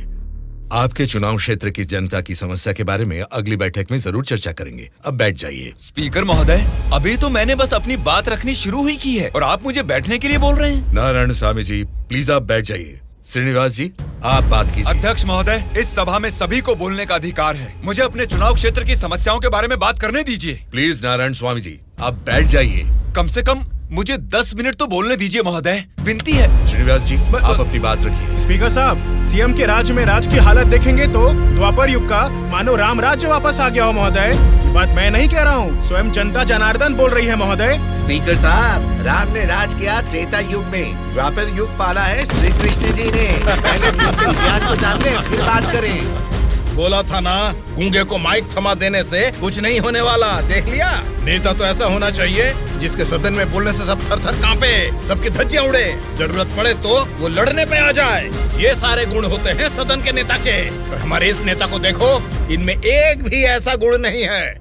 F: आपके चुनाव क्षेत्र की जनता की समस्या के बारे में अगली बैठक में जरूर चर्चा करेंगे। अब बैठ जाइए।
P: स्पीकर महोदय, अभी तो मैंने बस अपनी बात रखनी शुरू ही की है और आप मुझे बैठने के लिए बोल रहे हैं।
F: नारायण स्वामी जी, प्लीज आप बैठ जाइए। श्रीनिवास जी, आप बात कीजिए।
P: अध्यक्ष महोदय, इस सभा में सभी को बोलने का अधिकार है। मुझे अपने चुनाव क्षेत्र की समस्याओं के बारे में बात करने दीजिए।
F: प्लीज नारायण स्वामी जी, आप बैठ जाइए।
P: कम से कम मुझे 10 मिनट तो बोलने दीजिए महोदय, विनती है।
F: श्रीनिवास जी, आप अपनी बात रखिए।
O: स्पीकर साहब, सीएम के राज्य में राज की हालत देखेंगे तो द्वापर युग का मानो राम राज्य वापस आ गया हो महोदय। ये बात मैं नहीं कह रहा हूँ, स्वयं जनता जनार्दन बोल रही है महोदय।
F: स्पीकर साहब, राम ने राज किया त्रेता युग में, द्वापर युग पाला है श्री कृष्ण जी ने। पहले ठीक से इतिहास को जान ले, फिर बात करें।
C: बोला था ना, गूंगे को माइक थमा देने से कुछ नहीं होने वाला। देख लिया, नेता तो ऐसा होना चाहिए जिसके सदन में बोलने से सब थर थर कांपे, सबकी धज्जियां उड़े, जरूरत पड़े तो वो लड़ने पे आ जाए। ये सारे गुण होते हैं सदन के नेता के। और हमारे इस नेता को देखो, इनमें एक भी ऐसा गुण नहीं है।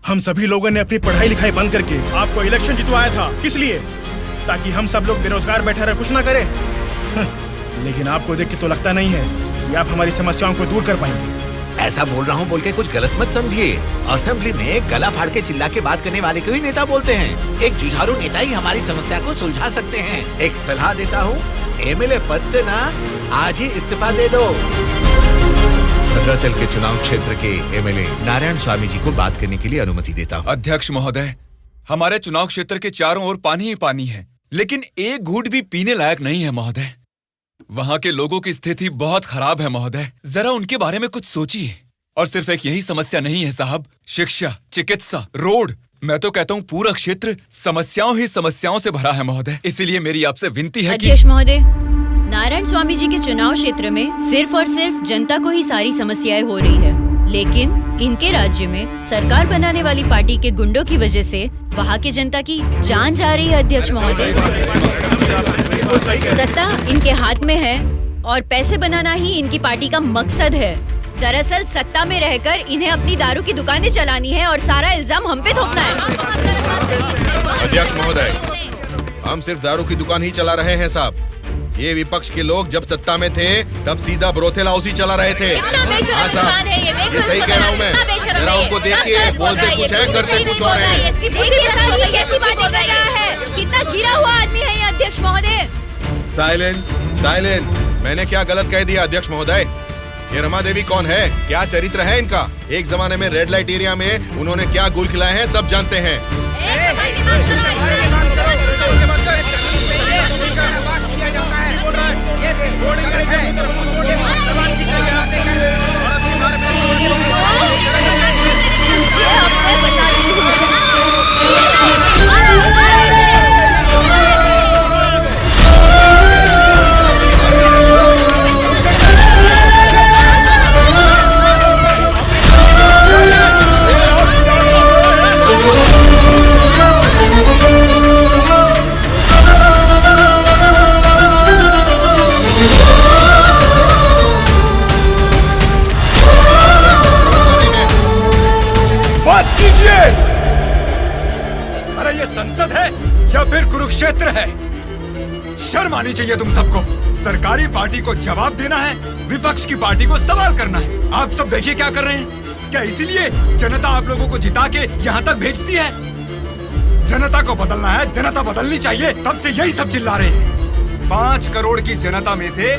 O: हम सभी लोगों ने अपनी पढ़ाई लिखाई बंद करके आपको इलेक्शन जितवाया था। किस लिए? ताकि हम सब लोग बेरोजगार बैठे रहे, कुछ ना करें। लेकिन आपको देख के तो लगता नहीं है कि आप हमारी समस्याओं को दूर कर पाएंगे।
F: ऐसा बोल रहा हूँ बोल के कुछ गलत मत समझिए। असेंबली में गला फाड़ के चिल्ला के बात करने वाले को ही नेता बोलते हैं। एक जुझारू नेता ही हमारी समस्या को सुलझा सकते हैं। एक सलाह देता हूँ, एमएलए पद से ना आज ही इस्तीफा दे दो। भद्राचल के चुनाव क्षेत्र के एमएलए नारायण स्वामी जी को बात करने के लिए अनुमति देता हूँ।
P: अध्यक्ष महोदय, हमारे चुनाव क्षेत्र के चारों ओर पानी ही पानी है, लेकिन एक घूंट भी पीने लायक नहीं है महोदय। वहाँ के लोगों की स्थिति बहुत खराब है महोदय, जरा उनके बारे में कुछ सोचिए। और सिर्फ एक यही समस्या नहीं है साहब, शिक्षा, चिकित्सा, रोड, मैं तो कहता हूँ पूरा क्षेत्र समस्याओं ही समस्याओं से भरा है महोदय। इसीलिए मेरी आपसे विनती है कि
L: अध्यक्ष महोदय, नारायण स्वामी जी के चुनाव क्षेत्र में सिर्फ और सिर्फ जनता को ही सारी समस्याएं हो रही है, लेकिन इनके राज्य में सरकार बनाने वाली पार्टी के गुंडों की वजह से वहाँ के जनता की जान जा रही है। अध्यक्ष महोदय, सत्ता इनके हाथ में है और पैसे बनाना ही इनकी पार्टी का मकसद है। दरअसल सत्ता में रहकर इन्हें अपनी दारू की दुकानें चलानी है और सारा इल्जाम हम पे थोपना है।
R: अध्यक्ष महोदय, हम सिर्फ दारू की दुकान ही चला रहे हैं साहब। ये विपक्ष के लोग जब सत्ता में थे तब सीधा ब्रोथेल हाउस ही चला रहे थे। हाँ साहब, ये सही कह रहा हूँ मैं। जरा उनको देखिए, बोलते कुछ है करते कुछ और है।
L: देखिए सर, ये कैसी बातें कर रहा है, कितना गिरा हुआ आदमी है ये अध्यक्ष महोदय।
R: Silence, silence. मैंने क्या गलत कह दिया अध्यक्ष महोदय? ये रमा देवी कौन है, क्या चरित्र है इनका? एक जमाने में रेड लाइट एरिया में उन्होंने क्या गुल खिलाए हैं सब जानते हैं।
P: अरे ये संसद है या फिर कुरुक्षेत्र है? शर्म आनी चाहिए तुम सबको। सरकारी पार्टी को जवाब देना है, विपक्ष की पार्टी को सवाल करना है। आप सब देखिए क्या कर रहे हैं। क्या इसीलिए जनता आप लोगों को जिता के यहाँ तक भेजती है? जनता को बदलना है, जनता बदलनी चाहिए, तब से यही सब चिल्ला रहे हैं। 5 करोड़ की जनता में से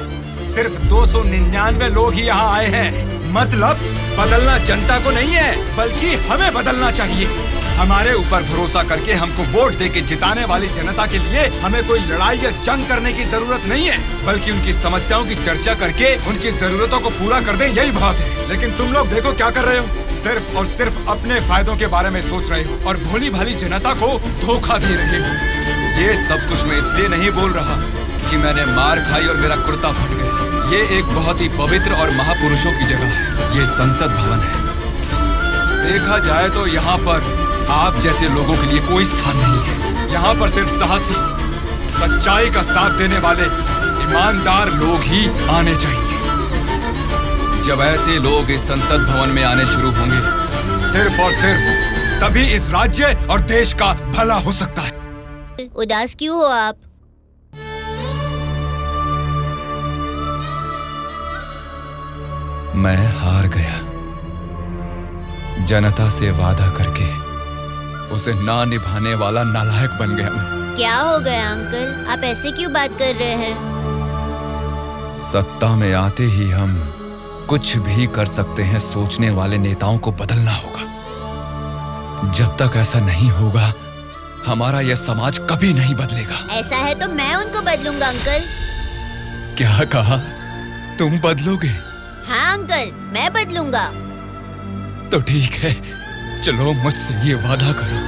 P: सिर्फ 299 लोग ही यहाँ आए हैं। मतलब बदलना जनता को नहीं है, बल्कि हमें बदलना चाहिए। हमारे ऊपर भरोसा करके हमको वोट देके जिताने वाली जनता के लिए हमें कोई लड़ाई या जंग करने की जरूरत नहीं है, बल्कि उनकी समस्याओं की चर्चा करके उनकी जरूरतों को पूरा कर दें, यही बहुत है। लेकिन तुम लोग देखो क्या कर रहे हो, सिर्फ और सिर्फ अपने फायदों के बारे में सोच रहे हो और भोली भाली जनता को धोखा दे रहे हो। ये सब कुछ मैं इसलिए नहीं बोल रहा कि मैंने मार खाई और मेरा कुर्ता फट गया। ये एक बहुत ही पवित्र और महापुरुषों की जगह है, ये संसद भवन है। देखा जाए तो यहाँ पर आप जैसे लोगों के लिए कोई स्थान नहीं है। यहाँ पर सिर्फ साहसी, सच्चाई का साथ देने वाले ईमानदार लोग ही आने चाहिए। जब ऐसे लोग इस संसद भवन में आने शुरू होंगे, सिर्फ और सिर्फ तभी इस राज्य और देश का भला हो सकता है।
L: उदास क्यों हो आप?
P: मैं हार गया। जनता से वादा करके उसे ना निभाने वाला नालायक बन गया मैं।
L: क्या हो गया अंकल, आप ऐसे क्यों बात कर रहे हैं?
P: सत्ता में आते ही हम कुछ भी कर सकते हैं सोचने वाले नेताओं को बदलना होगा। जब तक ऐसा नहीं होगा, हमारा यह समाज कभी नहीं बदलेगा।
L: ऐसा है तो मैं उनको बदलूंगा अंकल।
P: क्या कहा? तुम बदलोगे?
L: हाँ अंकल, मैं बदलूंगा।
P: तो ठीक है, चलो मुझसे ये वादा करो।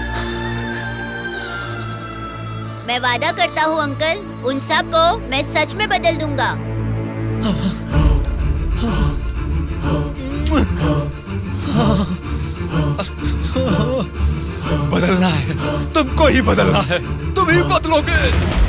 L: मैं वादा करता हूँ अंकल, उन सब को मैं सच में बदल दूंगा।
P: बदलना है, तुमको ही बदलना है, तुम ही बदलोगे।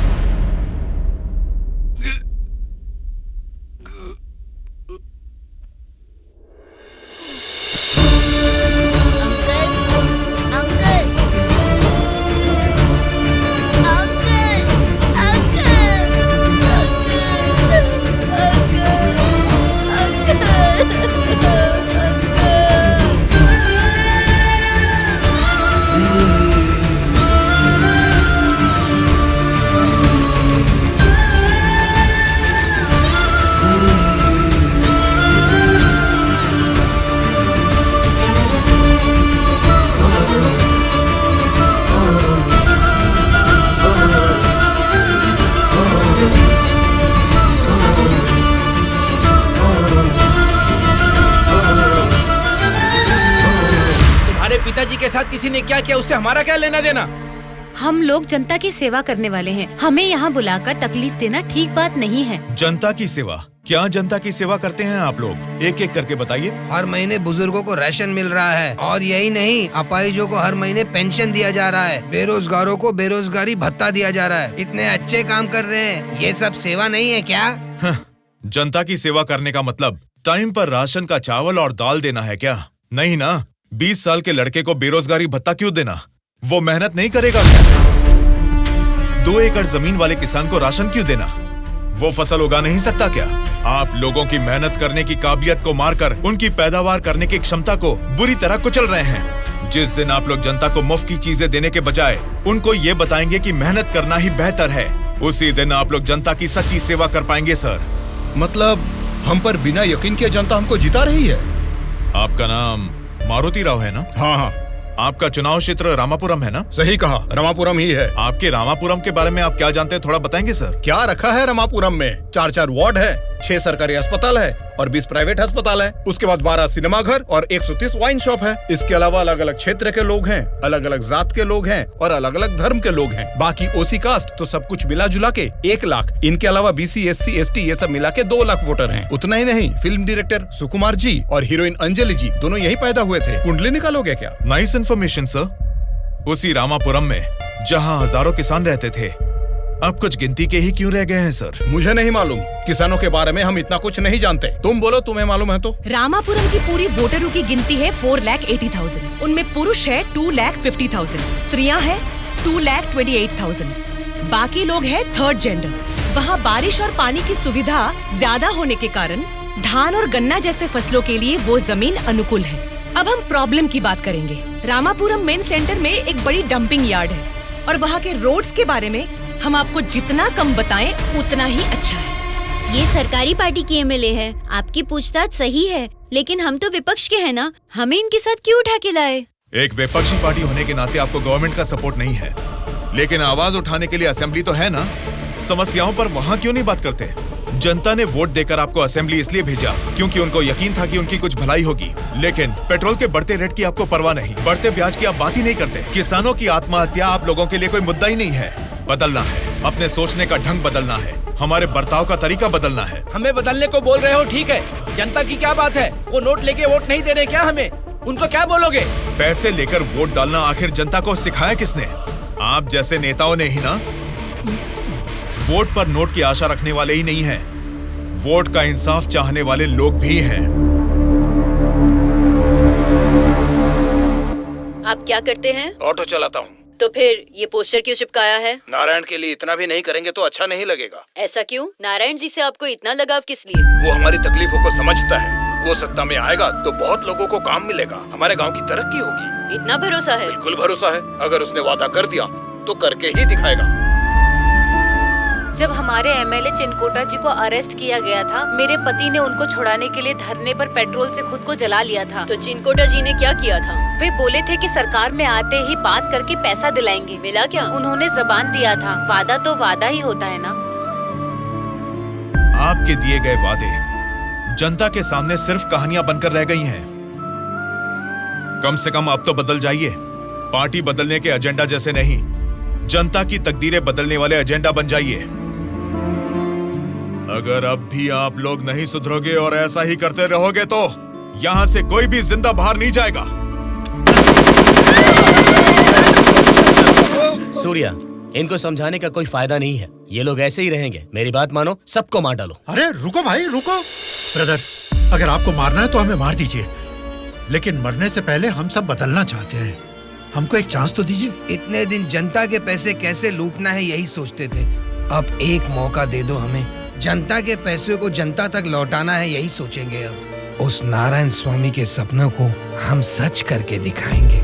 S: जनता जी के साथ किसी ने क्या किया उससे हमारा क्या लेना देना?
N: हम लोग जनता की सेवा करने वाले हैं। हमें यहाँ बुलाकर तकलीफ देना ठीक बात नहीं है।
D: जनता की सेवा? क्या जनता की सेवा करते हैं आप लोग? एक एक करके बताइए।
M: हर महीने बुजुर्गों को राशन मिल रहा है, और यही नहीं, अपाहिजों को हर महीने पेंशन दिया जा रहा है, बेरोजगारों को बेरोजगारी भत्ता दिया जा रहा है। इतने अच्छे काम कर रहे हैं, ये सब सेवा नहीं है क्या?
D: जनता की सेवा करने का मतलब टाइम पर राशन का चावल और दाल देना है क्या? नहीं ना। 20 साल के लड़के को बेरोजगारी भत्ता क्यों देना? वो मेहनत नहीं करेगा क्या? 2 एकड़ जमीन वाले किसान को राशन क्यों देना? वो फसल उगा नहीं सकता क्या? आप लोगों की मेहनत करने की काबिलियत को मारकर उनकी पैदावार करने की क्षमता को बुरी तरह कुचल रहे हैं। जिस दिन आप लोग जनता को मुफ्त की चीजें देने के बजाय उनको ये बताएंगे कि मेहनत करना ही बेहतर है, उसी दिन आप लोग जनता की सच्ची सेवा कर पाएंगे सर।
C: मतलब हम पर बिना यकीन के जनता हमको जिता रही है।
D: आपका नाम मारुति राव है ना?
C: हाँ हाँ।
D: आपका चुनाव क्षेत्र रामापुरम है ना?
C: सही कहा, रामापुरम ही है।
D: आपके रामापुरम के बारे में आप क्या जानते हैं, थोड़ा बताएंगे सर?
C: क्या रखा है रामापुरम में? 4 वार्ड है, 6 सरकारी अस्पताल है और 20 प्राइवेट अस्पताल है। उसके बाद 12 सिनेमा घर और 130 वाइन शॉप है। इसके अलावा अलग अलग क्षेत्र के लोग हैं, अलग अलग जात के लोग हैं और अलग अलग धर्म के लोग हैं। बाकी ओसी कास्ट तो सब कुछ मिला जुला के 1 लाख। इनके अलावा BC SC ST ये सब मिला के 2 लाख वोटर हैं। उतना ही नहीं, फिल्म डायरेक्टर सुकुमार जी और हीरोइन अंजलि जी दोनों यही पैदा हुए थे। कुंडली निकालोगे क्या?
D: Nice information sir. उसी रामापुरम में जहाँ हजारों किसान रहते थे, अब कुछ गिनती के ही क्यों रह गए हैं सर?
C: मुझे नहीं मालूम, किसानों के बारे में हम इतना कुछ नहीं जानते। तुम बोलो, तुम्हें मालूम है तो?
I: रामापुरम की पूरी वोटरों की गिनती है 4,80,000। उनमें पुरुष है 2,50,000, स्त्रियां हैं 2,28,000। बाकी लोग हैं 3rd जेंडर। वहाँ बारिश और पानी की सुविधा ज्यादा होने के कारण धान और गन्ना जैसे फसलों के लिए वो जमीन अनुकूल है। अब हम प्रॉब्लम की बात करेंगे। रामापुरम मेन सेंटर में एक बड़ी डंपिंग यार्ड है और वहाँ के रोड्स के बारे में हम आपको जितना कम बताएं उतना ही अच्छा है।
L: ये सरकारी पार्टी की MLA है, आपकी पूछताछ सही है, लेकिन हम तो विपक्ष के हैं ना, हमें इनके साथ क्यों उठा के लाए?
D: एक विपक्षी पार्टी होने के नाते आपको गवर्नमेंट का सपोर्ट नहीं है, लेकिन आवाज उठाने के लिए असेंबली तो है ना। समस्याओं पर वहाँ क्यों नहीं बात करते? जनता ने वोट देकर आपको असेंबली इसलिए भेजा क्योंकि उनको यकीन था कि उनकी कुछ भलाई होगी, लेकिन पेट्रोल के बढ़ते रेट की आपको परवाह नहीं, बढ़ते ब्याज की आप बात ही नहीं करते। किसानों की आत्महत्या आप लोगों के लिए कोई मुद्दा ही नहीं है। बदलना है, अपने सोचने का ढंग बदलना है, हमारे बर्ताव का तरीका बदलना है।
S: हमें बदलने को बोल रहे हो, ठीक है, जनता की क्या बात है? वो नोट लेके वोट नहीं दे रहे क्या हमें? उनको क्या बोलोगे?
D: पैसे लेकर वोट डालना आखिर जनता को सिखाया किसने? आप जैसे नेताओं ने ही ना। वोट पर नोट की आशा रखने वाले ही नहीं हैं, वोट का इंसाफ चाहने वाले लोग भी हैं।
L: आप क्या करते हैं?
C: ऑटो चलाता हूँ।
L: तो फिर ये पोस्टर क्यों चिपकाया है?
C: नारायण के लिए इतना भी नहीं करेंगे तो अच्छा नहीं लगेगा।
L: ऐसा क्यों? नारायण जी से आपको इतना लगाव किस लिए?
C: वो हमारी तकलीफों को समझता है। वो सत्ता में आएगा तो बहुत लोगों को काम मिलेगा, हमारे गांव की तरक्की होगी।
L: इतना भरोसा है?
C: बिल्कुल भरोसा है। अगर उसने वादा कर दिया तो करके ही दिखाएगा।
N: जब हमारे MLA चिनकोटा जी को अरेस्ट किया गया था, मेरे पति ने उनको छुड़ाने के लिए धरने पर पेट्रोल से खुद को जला लिया था।
L: तो चिनकोटा जी ने क्या किया था?
N: वे बोले थे कि सरकार में आते ही बात करके पैसा दिलाएंगे।
L: मिला क्या?
N: उन्होंने जबान दिया था, वादा तो वादा ही होता है ना।
D: आपके दिए गए वादे जनता के सामने सिर्फ कहानियां बनकर रह गई हैं। कम से कम अब तो बदल जाइए। पार्टी बदलने के एजेंडा जैसे नहीं, जनता की तकदीरें बदलने वाले एजेंडा बन जाइए। अगर अब भी आप लोग नहीं सुधरोगे और ऐसा ही करते रहोगे तो यहाँ से कोई भी जिंदा बाहर नहीं जाएगा।
B: सूर्या, इनको समझाने का कोई फायदा नहीं है, ये लोग ऐसे ही रहेंगे। मेरी बात मानो, सबको मार डालो।
K: अरे रुको भाई, रुको। ब्रदर, अगर आपको मारना है तो हमें मार दीजिए, लेकिन मरने से पहले हम सब बदलना चाहते हैं। हमको एक चांस तो दीजिए।
M: इतने दिन जनता के पैसे कैसे लूटना है यही सोचते थे, अब एक मौका दे दो हमें। जनता के पैसे को जनता तक लौटाना है यही सोचेंगे। अब उस नारायण स्वामी के सपनों को हम सच करके दिखाएंगे।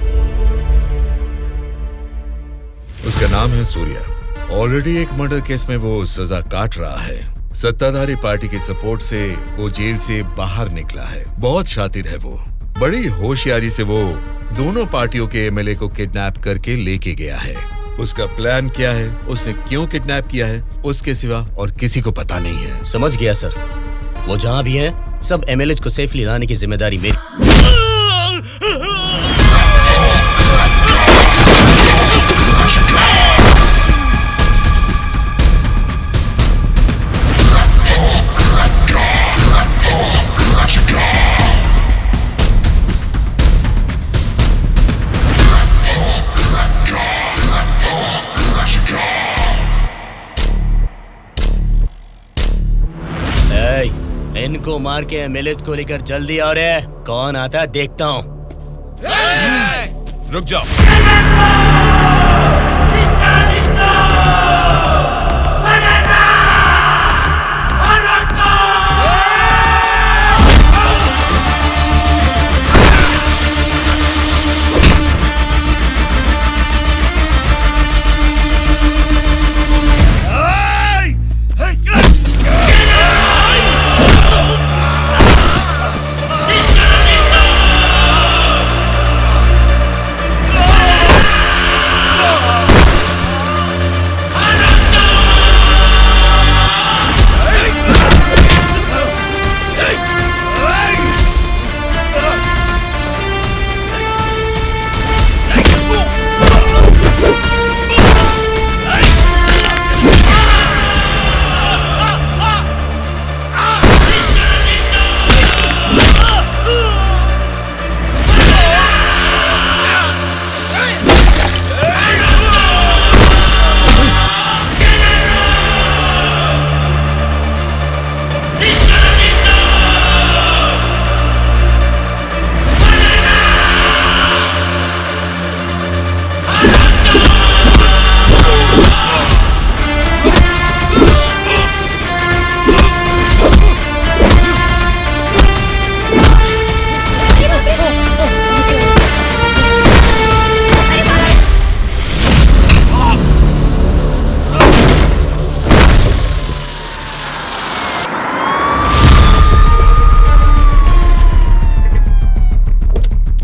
T: उसका नाम है सूर्या। ऑलरेडी एक मर्डर केस में वो सजा काट रहा है। सत्ताधारी पार्टी की सपोर्ट से वो जेल से बाहर निकला है। बहुत शातिर है वो। बड़ी होशियारी से वो दोनों पार्टियों के MLA को किडनैप करके लेके गया है। उसका प्लान क्या है, उसने क्यों किडनैप किया है, उसके सिवा और किसी को पता नहीं है।
B: समझ गया सर। वो जहाँ भी हैं, सब MLAs को सेफली लाने की जिम्मेदारी मेरी। सबको मार के एमएलए को लेकर जल्दी आ रहे हैं। कौन आता है देखता हूँ।
D: रुक जाओ।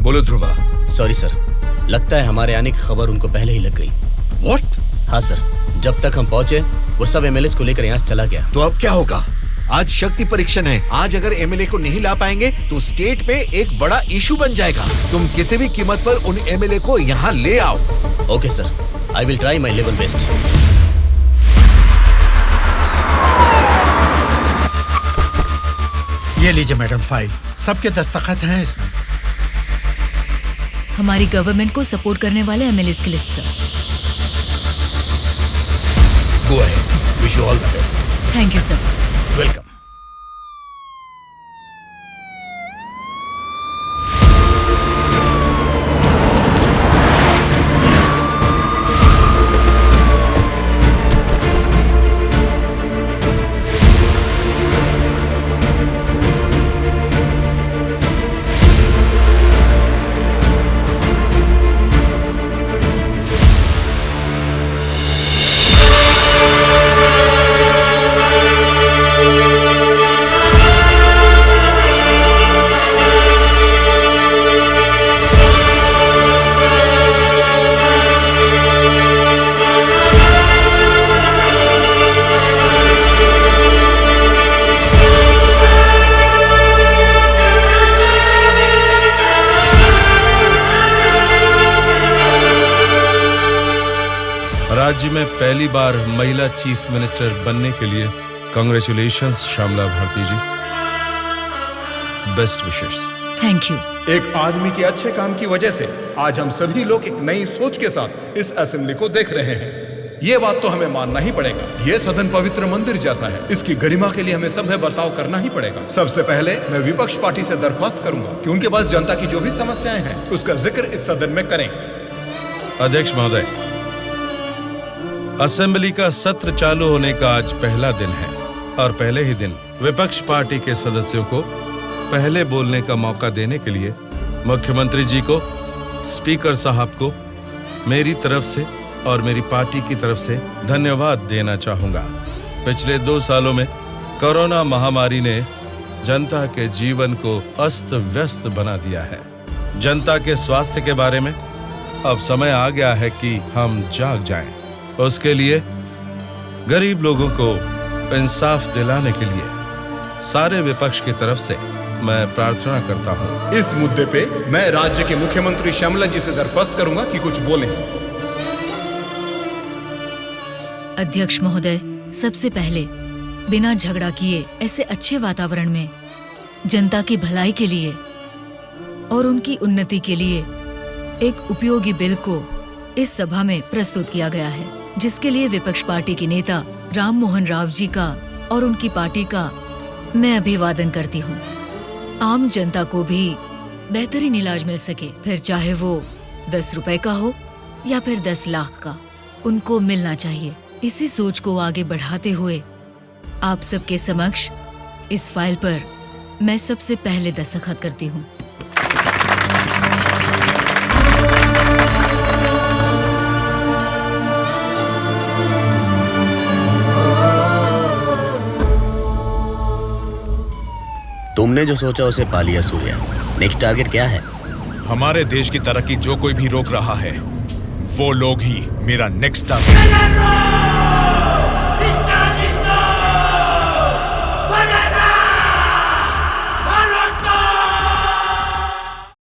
T: बोलो ध्रुवा।
B: सॉरी सर, लगता है हमारे आने की खबर उनको पहले ही लग गई।
T: What?
B: हाँ सर, जब तक हम पहुंचे वो सब एमएलए को लेकर यहाँ से चला गया।
F: तो अब क्या होगा? आज शक्ति परीक्षण है। आज अगर एमएलए को नहीं ला पाएंगे तो स्टेट पे एक बड़ा इशू बन जाएगा। तुम किसी भी कीमत पर उन एमएलए को यहाँ ले आओ।
B: Okay sir, I will try my level best.
K: ये लीजिए मैडम फाइल, सबके दस्तखत हैं इसमें।
A: हमारी गवर्नमेंट को सपोर्ट करने वाले एमएलए की list sir.
B: Go ahead, wish you all the best.
A: Thank you sir.
B: Welcome.
J: राज्य में पहली बार महिला चीफ मिनिस्टर बनने के लिए congratulations Shyamala Bharti ji. Best wishes.
A: Thank you.
C: एक आदमी के अच्छे काम की वजह से आज हम सभी लोग एक नई सोच के साथ इस असेंबली को देख रहे हैं। ये बात तो हमें मानना ही पड़ेगा। ये सदन पवित्र मंदिर जैसा है। इसकी गरिमा के लिए हमें सभ्य बर्ताव करना ही पड़ेगा। सबसे पहले मैं विपक्ष पार्टी से दरख्वास्त करूंगा कि उनके पास जनता की जो भी समस्याएं हैं उसका जिक्र इस सदन में करें।
J: अध्यक्ष महोदय, असेंबली का सत्र चालू होने का आज पहला दिन है और पहले ही दिन विपक्ष पार्टी के सदस्यों को पहले बोलने का मौका देने के लिए मुख्यमंत्री जी को, स्पीकर साहब को मेरी तरफ से और मेरी पार्टी की तरफ से धन्यवाद देना चाहूंगा। पिछले 2 सालों में कोरोना महामारी ने जनता के जीवन को अस्त व्यस्त बना दिया है। जनता के स्वास्थ्य के बारे में अब समय आ गया है कि हम जाग जाएं। उसके लिए गरीब लोगों को इंसाफ दिलाने के लिए सारे विपक्ष की तरफ से मैं प्रार्थना करता हूं।
C: इस मुद्दे पे मैं राज्य के मुख्यमंत्री श्यामला जी से दरख्वास्त करूंगा कि कुछ बोलें।
A: अध्यक्ष महोदय, सबसे पहले बिना झगड़ा किए ऐसे अच्छे वातावरण में जनता की भलाई के लिए और उनकी उन्नति के लिए एक उपयोगी बिल को इस सभा में प्रस्तुत किया गया है, जिसके लिए विपक्ष पार्टी के नेता राम मोहन राव जी का और उनकी पार्टी का मैं अभिवादन करती हूँ। आम जनता को भी बेहतरीन इलाज मिल सके, फिर चाहे वो 10 रुपए का हो या फिर 10 लाख का, उनको मिलना चाहिए। इसी सोच को आगे बढ़ाते हुए आप सबके समक्ष इस फाइल पर मैं सबसे पहले दस्तखत करती हूँ।
B: तुमने जो सोचा उसे पा लिया सूर्या। नेक्स्ट टारगेट क्या है?
D: हमारे देश की तरक्की जो कोई भी रोक रहा है वो लोग ही मेरा नेक्स्ट टारगेट।